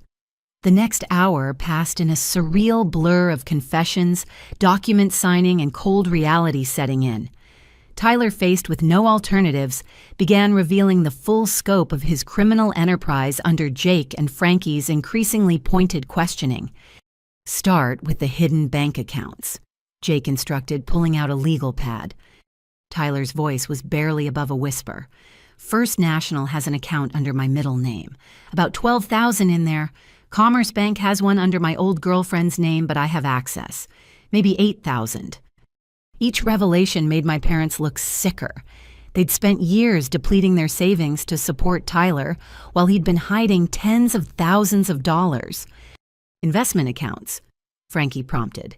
Speaker 1: The next hour passed in a surreal blur of confessions, document signing, and cold reality setting in. Tyler, faced with no alternatives, began revealing the full scope of his criminal enterprise under Jake and Frankie's increasingly pointed questioning. "Start with the hidden bank accounts," Jake instructed, pulling out a legal pad. Tyler's voice was barely above a whisper. "First National has an account under my middle name. About 12,000 in there. Commerce Bank has one under my old girlfriend's name, but I have access. Maybe 8,000. Each revelation made my parents look sicker. They'd spent years depleting their savings to support Tyler, while he'd been hiding tens of thousands of dollars. "Investment accounts," Frankie prompted.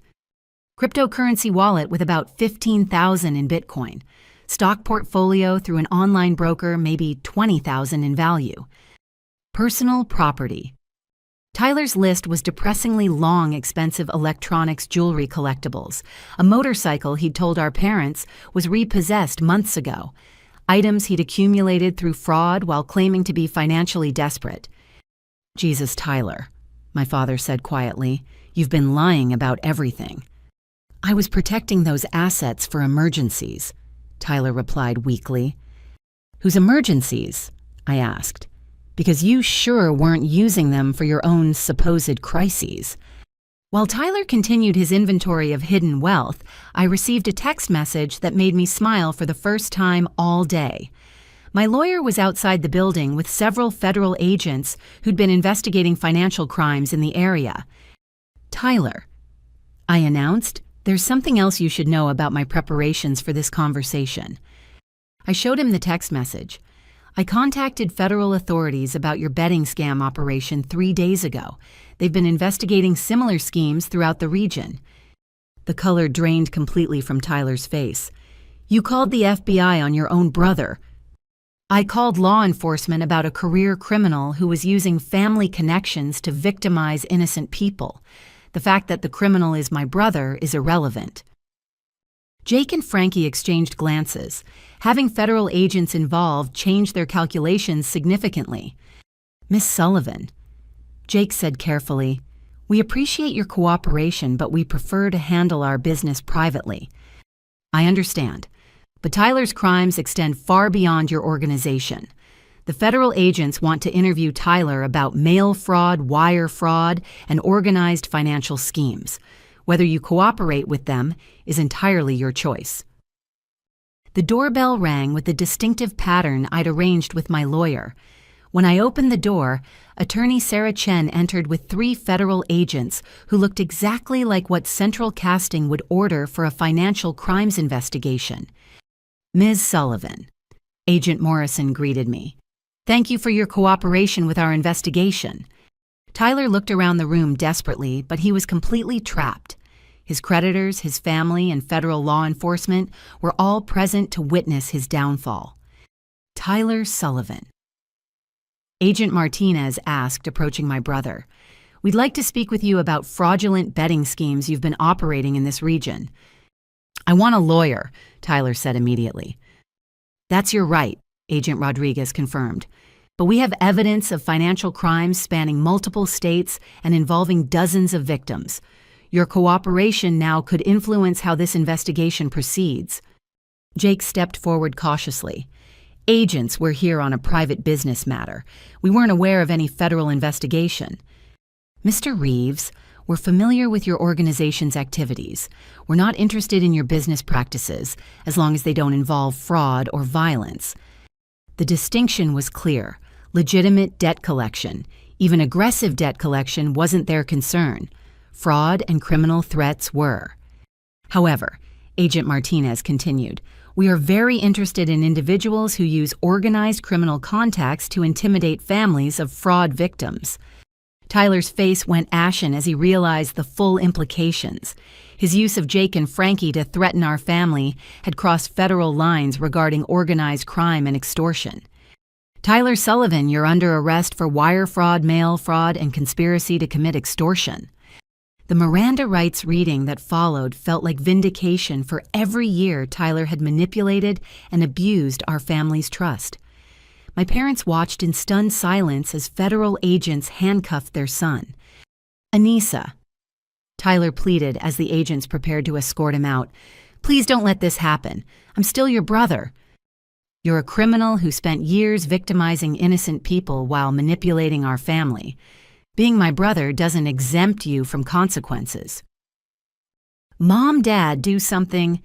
Speaker 1: "Cryptocurrency wallet with about 15,000 in Bitcoin. Stock portfolio through an online broker, maybe 20,000 in value. Personal property." Tyler's list was depressingly long, expensive electronics jewelry collectibles. A motorcycle he'd told our parents was repossessed months ago. Items he'd accumulated through fraud while claiming to be financially desperate. "Jesus, Tyler," my father said quietly, "you've been lying about everything." "I was protecting those assets for emergencies," Tyler replied weakly. "Whose emergencies?" I asked. "Because you sure weren't using them for your own supposed crises." While Tyler continued his inventory of hidden wealth, I received a text message that made me smile for the first time all day. My lawyer was outside the building with several federal agents who'd been investigating financial crimes in the area. "Tyler," I announced, "there's something else you should know about my preparations for this conversation." I showed him the text message. "I contacted federal authorities about your betting scam operation 3 days ago. They've been investigating similar schemes throughout the region." The color drained completely from Tyler's face. "You called the FBI on your own brother." "I called law enforcement about a career criminal who was using family connections to victimize innocent people. The fact that the criminal is my brother is irrelevant." Jake and Frankie exchanged glances. Having federal agents involved changed their calculations significantly. "Miss Sullivan," Jake said carefully, "we appreciate your cooperation, but we prefer to handle our business privately." "I understand, but Tyler's crimes extend far beyond your organization. The federal agents want to interview Tyler about mail fraud, wire fraud, and organized financial schemes. Whether you cooperate with them is entirely your choice. The doorbell rang with the distinctive pattern I'd arranged with my lawyer. When I opened the door, attorney Sarah Chen entered with 3 federal agents who looked exactly like what central casting would order for a financial crimes investigation. "Ms. Sullivan," Agent Morrison greeted me. "Thank you for your cooperation with our investigation." Tyler looked around the room desperately, but he was completely trapped. His creditors, his family, and federal law enforcement were all present to witness his downfall. Tyler Sullivan. Agent Martinez asked, approaching my brother, "We'd like to speak with you about fraudulent betting schemes you've been operating in this region." "I want a lawyer," Tyler said immediately. "That's your right," Agent Rodriguez confirmed. "But we have evidence of financial crimes spanning multiple states and involving dozens of victims. Your cooperation now could influence how this investigation proceeds." Jake stepped forward cautiously. "Agents, we're here on a private business matter. We weren't aware of any federal investigation." "Mr. Reeves, we're familiar with your organization's activities. We're not interested in your business practices, as long as they don't involve fraud or violence." The distinction was clear. Legitimate debt collection, even aggressive debt collection, wasn't their concern. Fraud and criminal threats were. "However," Agent Martinez continued, "we are very interested in individuals who use organized criminal contacts to intimidate families of fraud victims." Tyler's face went ashen as he realized the full implications. His use of Jake and Frankie to threaten our family had crossed federal lines regarding organized crime and extortion. "Tyler Sullivan, you're under arrest for wire fraud, mail fraud, and conspiracy to commit extortion." The Miranda rights reading that followed felt like vindication for every year Tyler had manipulated and abused our family's trust. My parents watched in stunned silence as federal agents handcuffed their son. "Anissa," Tyler pleaded as the agents prepared to escort him out, "please don't let this happen. I'm still your brother." "You're a criminal who spent years victimizing innocent people while manipulating our family. Being my brother doesn't exempt you from consequences." "Mom, Dad, do something."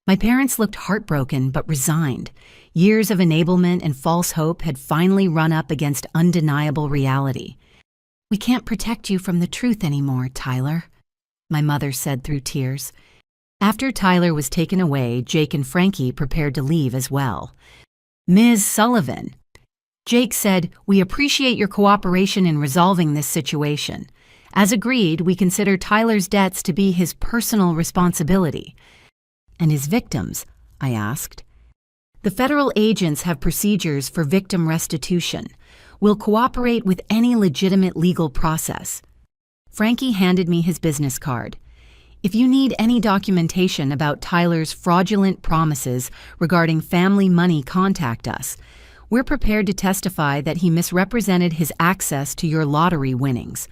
Speaker 1: My parents looked heartbroken but resigned. Years of enablement and false hope had finally run up against undeniable reality. "We can't protect you from the truth anymore, Tyler," my mother said through tears. After Tyler was taken away, Jake and Frankie prepared to leave as well. "Ms. Sullivan," Jake said, "we appreciate your cooperation in resolving this situation. As agreed, we consider Tyler's debts to be his personal responsibility." "And his victims?" I asked. "The federal agents have procedures for victim restitution. We'll cooperate with any legitimate legal process." Frankie handed me his business card. "If you need any documentation about Tyler's fraudulent promises regarding family money, contact us. We're prepared to testify that he misrepresented his access to your lottery winnings."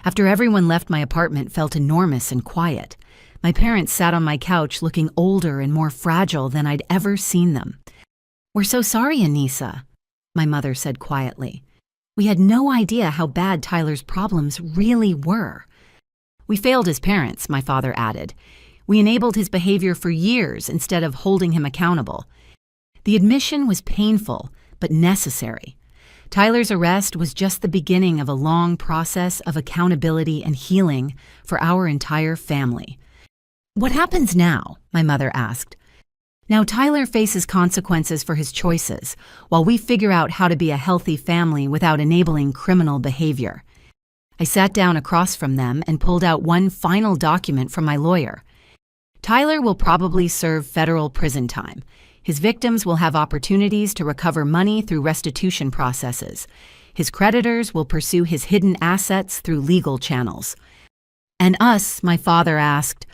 Speaker 1: After everyone left, my apartment felt enormous and quiet. My parents sat on my couch looking older and more fragile than I'd ever seen them. "We're so sorry, Anissa," my mother said quietly. "We had no idea how bad Tyler's problems really were." "We failed as parents," my father added. "We enabled his behavior for years instead of holding him accountable." The admission was painful, but necessary. Tyler's arrest was just the beginning of a long process of accountability and healing for our entire family. "What happens now?" my mother asked. "Now Tyler faces consequences for his choices, while we figure out how to be a healthy family without enabling criminal behavior." I sat down across from them and pulled out one final document from my lawyer. "Tyler will probably serve federal prison time. His victims will have opportunities to recover money through restitution processes. His creditors will pursue his hidden assets through legal channels." "And us?" my father asked.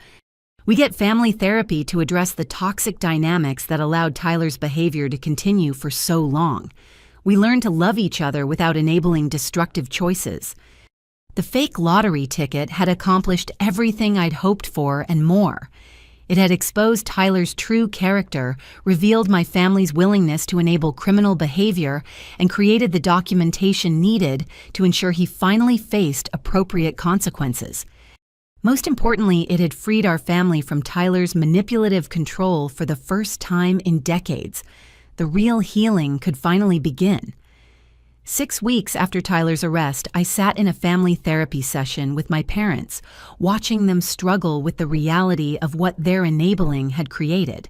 Speaker 1: "We get family therapy to address the toxic dynamics that allowed Tyler's behavior to continue for so long. We learn to love each other without enabling destructive choices." The fake lottery ticket had accomplished everything I'd hoped for and more. It had exposed Tyler's true character, revealed my family's willingness to enable criminal behavior, and created the documentation needed to ensure he finally faced appropriate consequences. Most importantly, it had freed our family from Tyler's manipulative control for the first time in decades. The real healing could finally begin. 6 weeks after Tyler's arrest, I sat in a family therapy session with my parents, watching them struggle with the reality of what their enabling had created.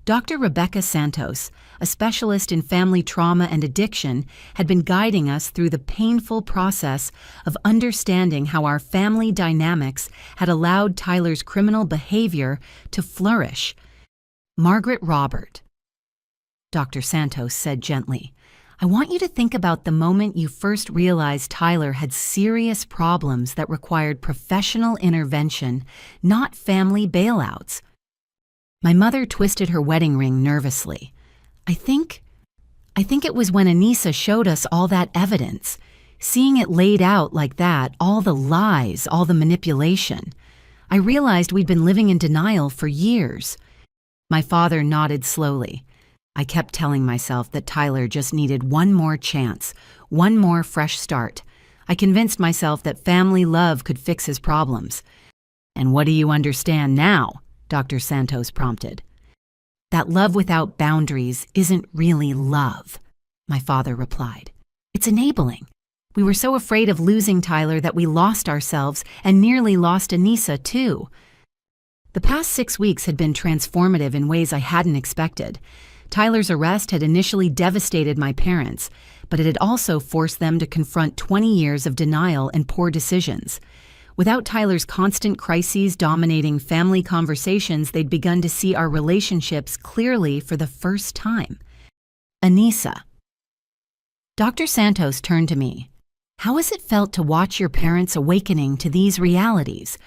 Speaker 1: Dr. Rebecca Santos, a specialist in family trauma and addiction, had been guiding us through the painful process of understanding how our family dynamics had allowed Tyler's criminal behavior to flourish. "Margaret Robert," Dr. Santos said gently, "I want you to think about the moment you first realized Tyler had serious problems that required professional intervention, not family bailouts." My mother twisted her wedding ring nervously. I think it was when Anissa showed us all that evidence. Seeing it laid out like that, all the lies, all the manipulation. I realized we'd been living in denial for years." My father nodded slowly. I kept telling myself that Tyler just needed one more chance, one more fresh start. I convinced myself that family love could fix his problems. "And what do you understand now?" Dr. Santos prompted. "That love without boundaries isn't really love," my father replied. "It's enabling. We were so afraid of losing Tyler that we lost ourselves and nearly lost Anissa, too." The past 6 weeks had been transformative in ways I hadn't expected. Tyler's arrest had initially devastated my parents, but it had also forced them to confront 20 years of denial and poor decisions. Without Tyler's constant crises dominating family conversations, they'd begun to see our relationships clearly for the first time. "Anissa." Dr. Santos turned to me. "How has it felt to watch your parents awakening to these realities?"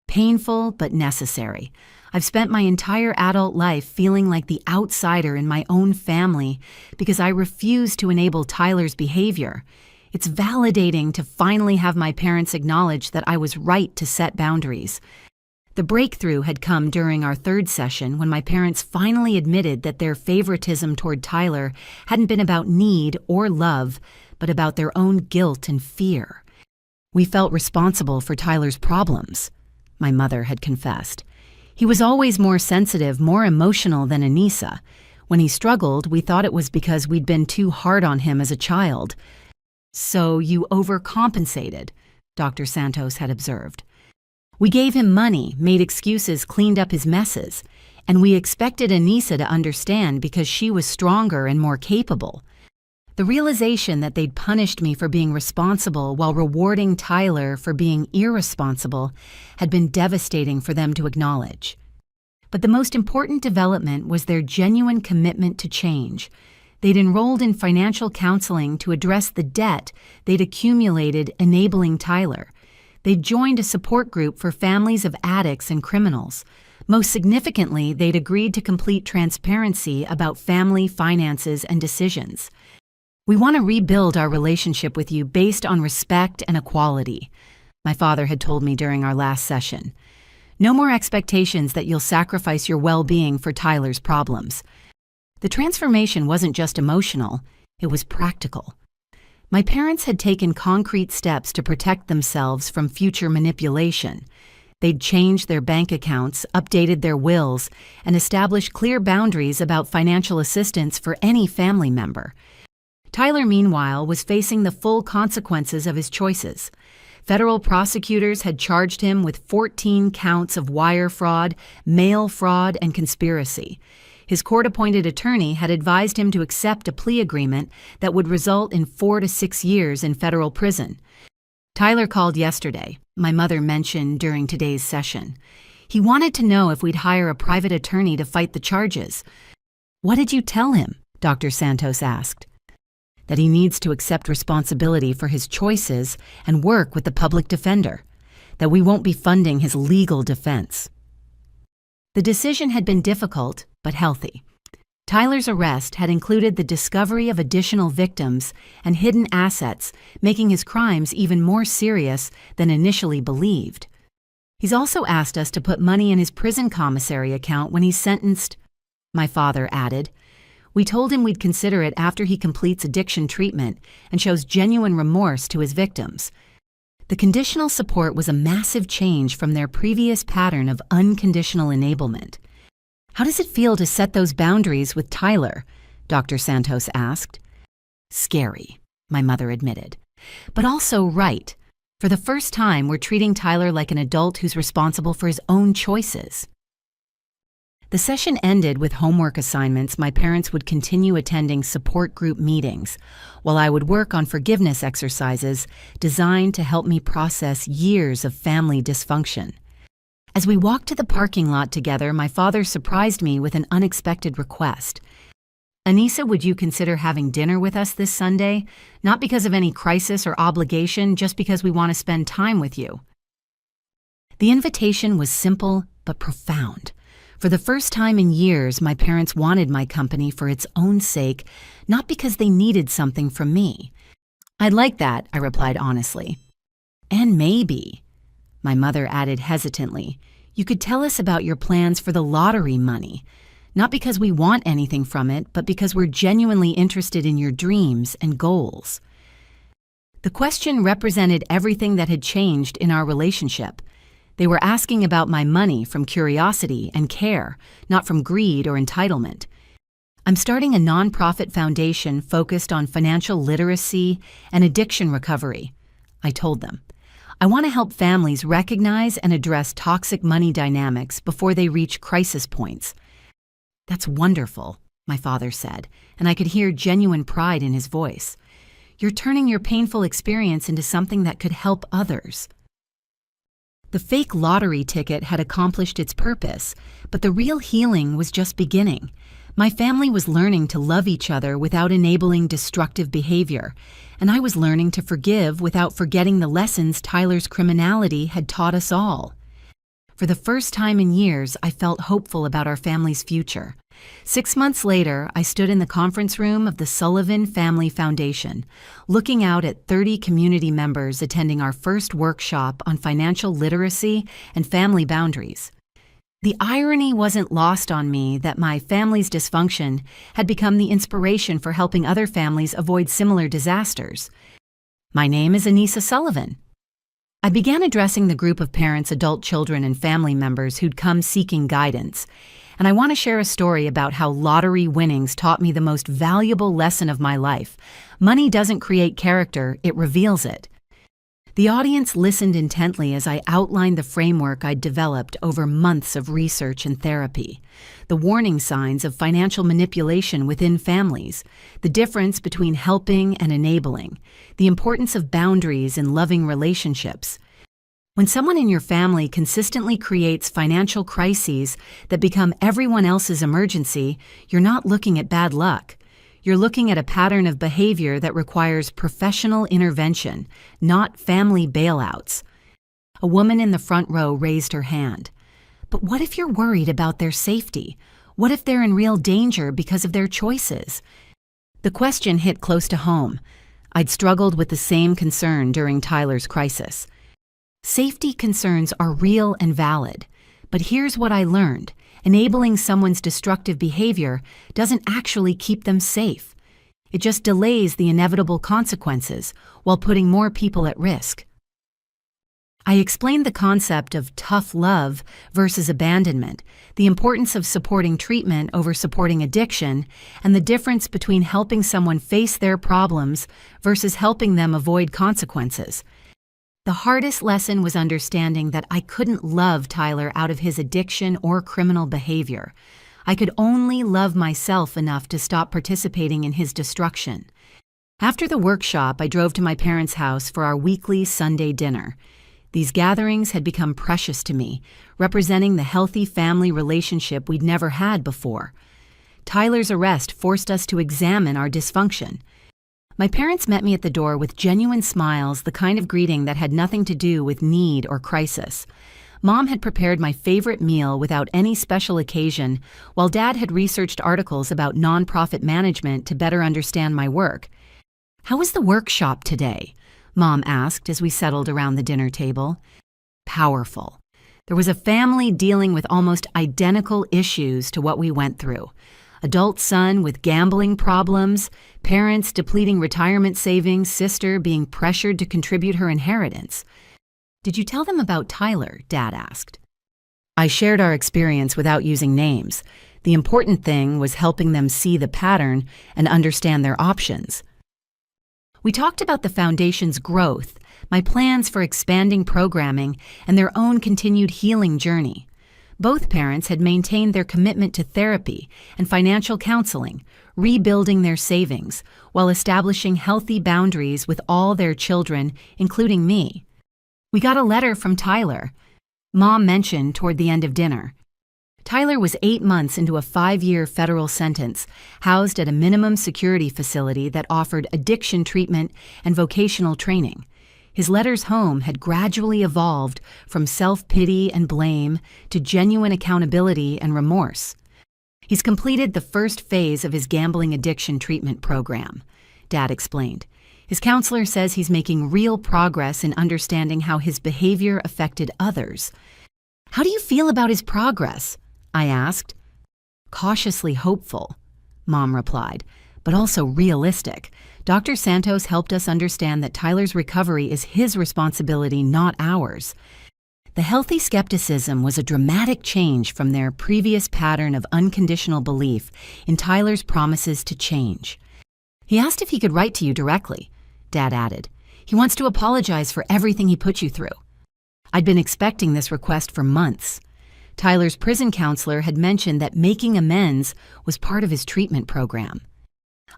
Speaker 1: "Painful, but necessary. I've spent my entire adult life feeling like the outsider in my own family because I refused to enable Tyler's behavior. It's validating to finally have my parents acknowledge that I was right to set boundaries. The breakthrough had come during our third session when my parents finally admitted that their favoritism toward Tyler hadn't been about need or love, but about their own guilt and fear. "We felt responsible for Tyler's problems," my mother had confessed. "He was always more sensitive, more emotional than Anissa. When he struggled, we thought it was because we'd been too hard on him as a child." "So you overcompensated," Dr. Santos had observed. "We gave him money, made excuses, cleaned up his messes, and we expected Anissa to understand because she was stronger and more capable." The realization that they'd punished me for being responsible while rewarding Tyler for being irresponsible had been devastating for them to acknowledge. But the most important development was their genuine commitment to change. They'd enrolled in financial counseling to address the debt they'd accumulated enabling Tyler. They'd joined a support group for families of addicts and criminals. Most significantly, they'd agreed to complete transparency about family finances and decisions. "We want to rebuild our relationship with you based on respect and equality," my father had told me during our last session. "No more expectations that you'll sacrifice your well-being for Tyler's problems." The transformation wasn't just emotional, it was practical. My parents had taken concrete steps to protect themselves from future manipulation. They'd changed their bank accounts, updated their wills, and established clear boundaries about financial assistance for any family member. Tyler, meanwhile, was facing the full consequences of his choices. Federal prosecutors had charged him with 14 counts of wire fraud, mail fraud, and conspiracy. His court-appointed attorney had advised him to accept a plea agreement that would result in 4 to 6 years in federal prison. Tyler called yesterday, my mother mentioned during today's session. He wanted to know if we'd hire a private attorney to fight the charges. "What did you tell him?" Dr. Santos asked. "That he needs to accept responsibility for his choices and work with the public defender. That we won't be funding his legal defense." The decision had been difficult, but healthy. Tyler's arrest had included the discovery of additional victims and hidden assets, making his crimes even more serious than initially believed. He's also asked us to put money in his prison commissary account when he's sentenced, my father added. We told him we'd consider it after he completes addiction treatment and shows genuine remorse to his victims. The conditional support was a massive change from their previous pattern of unconditional enablement. How does it feel to set those boundaries with Tyler? Dr. Santos asked. Scary, my mother admitted, but also right. For the first time, we're treating Tyler like an adult who's responsible for his own choices. The session ended with homework assignments. My parents would continue attending support group meetings, while I would work on forgiveness exercises designed to help me process years of family dysfunction. As we walked to the parking lot together, my father surprised me with an unexpected request. Anissa, would you consider having dinner with us this Sunday? Not because of any crisis or obligation, just because we want to spend time with you. The invitation was simple but profound. For the first time in years, my parents wanted my company for its own sake, not because they needed something from me. I'd like that, I replied honestly. And maybe, my mother added hesitantly, you could tell us about your plans for the lottery money. Not because we want anything from it, but because we're genuinely interested in your dreams and goals. The question represented everything that had changed in our relationship. They were asking about my money from curiosity and care, not from greed or entitlement. I'm starting a nonprofit foundation focused on financial literacy and addiction recovery, I told them. I want to help families recognize and address toxic money dynamics before they reach crisis points. That's wonderful, my father said, and I could hear genuine pride in his voice. You're turning your painful experience into something that could help others. The fake lottery ticket had accomplished its purpose, but the real healing was just beginning. My family was learning to love each other without enabling destructive behavior, and I was learning to forgive without forgetting the lessons Tyler's criminality had taught us all. For the first time in years, I felt hopeful about our family's future. 6 months later, I stood in the conference room of the Sullivan Family Foundation, looking out at 30 community members attending our first workshop on financial literacy and family boundaries. The irony wasn't lost on me that my family's dysfunction had become the inspiration for helping other families avoid similar disasters. My name is Anissa Sullivan. I began addressing the group of parents, adult children, and family members who'd come seeking guidance, and I want to share a story about how lottery winnings taught me the most valuable lesson of my life. Money doesn't create character, it reveals it. The audience listened intently as I outlined the framework I'd developed over months of research and therapy, the warning signs of financial manipulation within families, the difference between helping and enabling, the importance of boundaries in loving relationships. When someone in your family consistently creates financial crises that become everyone else's emergency, you're not looking at bad luck. You're looking at a pattern of behavior that requires professional intervention, not family bailouts. A woman in the front row raised her hand. But what if you're worried about their safety? What if they're in real danger because of their choices? The question hit close to home. I'd struggled with the same concern during Tyler's crisis. Safety concerns are real and valid, but here's what I learned. Enabling someone's destructive behavior doesn't actually keep them safe. It just delays the inevitable consequences while putting more people at risk. I explained the concept of tough love versus abandonment, the importance of supporting treatment over supporting addiction, and the difference between helping someone face their problems versus helping them avoid consequences. The hardest lesson was understanding that I couldn't love Tyler out of his addiction or criminal behavior. I could only love myself enough to stop participating in his destruction. After the workshop, I drove to my parents' house for our weekly Sunday dinner. These gatherings had become precious to me, representing the healthy family relationship we'd never had before. Tyler's arrest forced us to examine our dysfunction. My parents met me at the door with genuine smiles, the kind of greeting that had nothing to do with need or crisis. Mom had prepared my favorite meal without any special occasion, while Dad had researched articles about nonprofit management to better understand my work. "How was the workshop today?" Mom asked as we settled around the dinner table. "Powerful. There was a family dealing with almost identical issues to what we went through. Adult son with gambling problems, parents depleting retirement savings, sister being pressured to contribute her inheritance. "Did you tell them about Tyler?" Dad asked. I shared our experience without using names. The important thing was helping them see the pattern and understand their options. We talked about the foundation's growth, my plans for expanding programming, and their own continued healing journey. Both parents had maintained their commitment to therapy and financial counseling, rebuilding their savings, while establishing healthy boundaries with all their children, including me. "We got a letter from Tyler," Mom mentioned toward the end of dinner. Tyler was 8 months into a 5-year federal sentence, housed at a minimum security facility that offered addiction treatment and vocational training. His letters home had gradually evolved from self-pity and blame to genuine accountability and remorse. "He's completed the first phase of his gambling addiction treatment program," Dad explained. "His counselor says he's making real progress in understanding how his behavior affected others." "How do you feel about his progress?" I asked. "Cautiously hopeful," Mom replied, "but also realistic. Dr. Santos helped us understand that Tyler's recovery is his responsibility, not ours." The healthy skepticism was a dramatic change from their previous pattern of unconditional belief in Tyler's promises to change. "He asked if he could write to you directly," Dad added. "He wants to apologize for everything he put you through." I'd been expecting this request for months. Tyler's prison counselor had mentioned that making amends was part of his treatment program.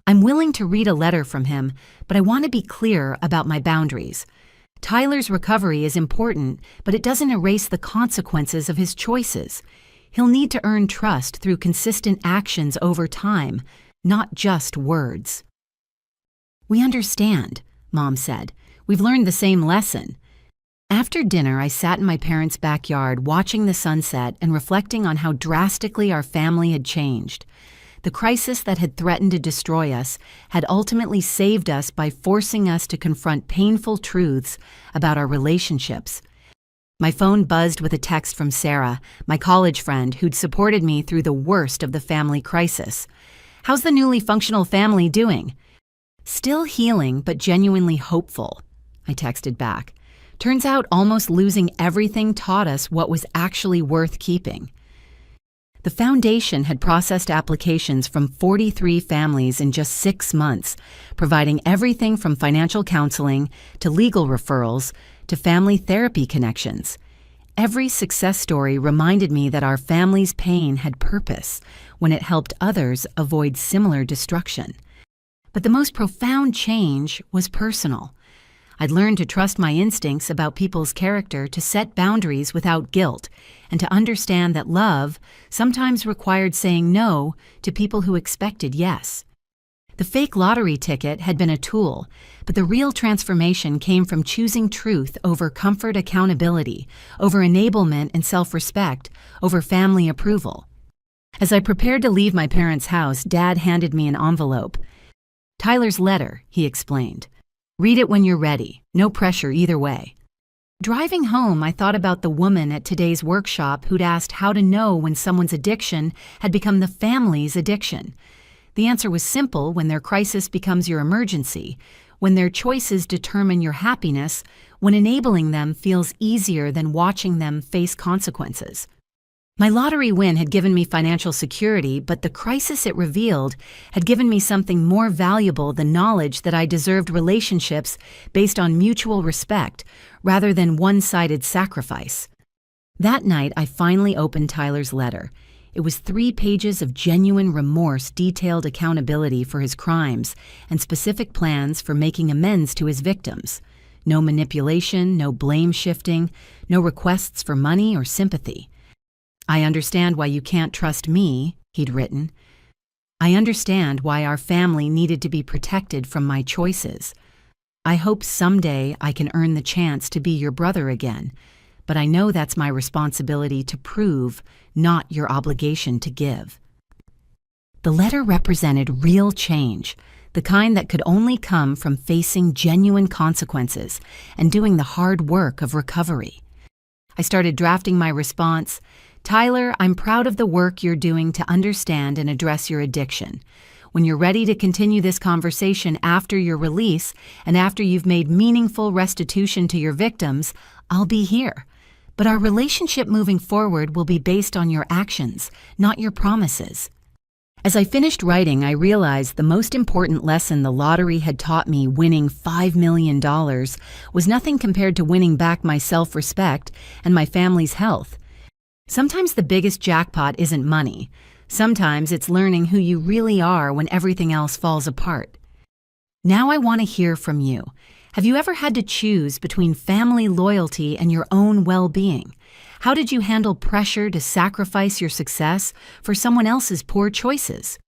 Speaker 1: "I'm willing to read a letter from him, but I want to be clear about my boundaries. Tyler's recovery is important, but it doesn't erase the consequences of his choices. He'll need to earn trust through consistent actions over time, not just words." "We understand," Mom said. "We've learned the same lesson." After dinner, I sat in my parents' backyard watching the sunset and reflecting on how drastically our family had changed. The crisis that had threatened to destroy us had ultimately saved us by forcing us to confront painful truths about our relationships. My phone buzzed with a text from Sarah, my college friend who'd supported me through the worst of the family crisis. "How's the newly functional family doing?" "Still healing, but genuinely hopeful," I texted back. "Turns out almost losing everything taught us what was actually worth keeping." The foundation had processed applications from 43 families in just 6 months, providing everything from financial counseling to legal referrals to family therapy connections. Every success story reminded me that our family's pain had purpose when it helped others avoid similar destruction. But the most profound change was personal. I'd learned to trust my instincts about people's character, to set boundaries without guilt, and to understand that love sometimes required saying no to people who expected yes. The fake lottery ticket had been a tool, but the real transformation came from choosing truth over comfort, accountability, over enablement and self-respect, over family approval. As I prepared to leave my parents' house, Dad handed me an envelope. "Tyler's letter," he explained. "Read it when you're ready. No pressure either way." Driving home, I thought about the woman at today's workshop who'd asked how to know when someone's addiction had become the family's addiction. The answer was simple: when their crisis becomes your emergency, when their choices determine your happiness, when enabling them feels easier than watching them face consequences. My lottery win had given me financial security, but the crisis it revealed had given me something more valuable: the knowledge that I deserved relationships based on mutual respect rather than one-sided sacrifice. That night, I finally opened Tyler's letter. It was 3 pages of genuine remorse, detailed accountability for his crimes, and specific plans for making amends to his victims. No manipulation, no blame shifting, no requests for money or sympathy. "I understand why you can't trust me," he'd written. "I understand why our family needed to be protected from my choices. I hope someday I can earn the chance to be your brother again, but I know that's my responsibility to prove, not your obligation to give." The letter represented real change, the kind that could only come from facing genuine consequences and doing the hard work of recovery. I started drafting my response. Tyler, I'm proud of the work you're doing to understand and address your addiction. When you're ready to continue this conversation after your release and after you've made meaningful restitution to your victims, I'll be here. But our relationship moving forward will be based on your actions, not your promises. As I finished writing, I realized the most important lesson the lottery had taught me, winning $5 million, was nothing compared to winning back my self-respect and my family's health. Sometimes the biggest jackpot isn't money. Sometimes it's learning who you really are when everything else falls apart. Now I want to hear from you. Have you ever had to choose between family loyalty and your own well-being? How did you handle pressure to sacrifice your success for someone else's poor choices?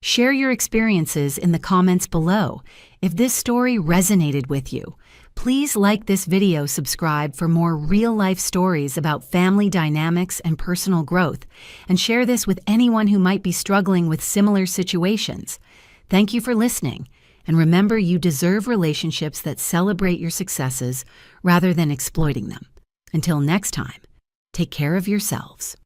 Speaker 1: Share your experiences in the comments below. If this story resonated with you, please like this video, subscribe for more real-life stories about family dynamics and personal growth, and share this with anyone who might be struggling with similar situations. Thank you for listening, and remember, you deserve relationships that celebrate your successes rather than exploiting them. Until next time, take care of yourselves.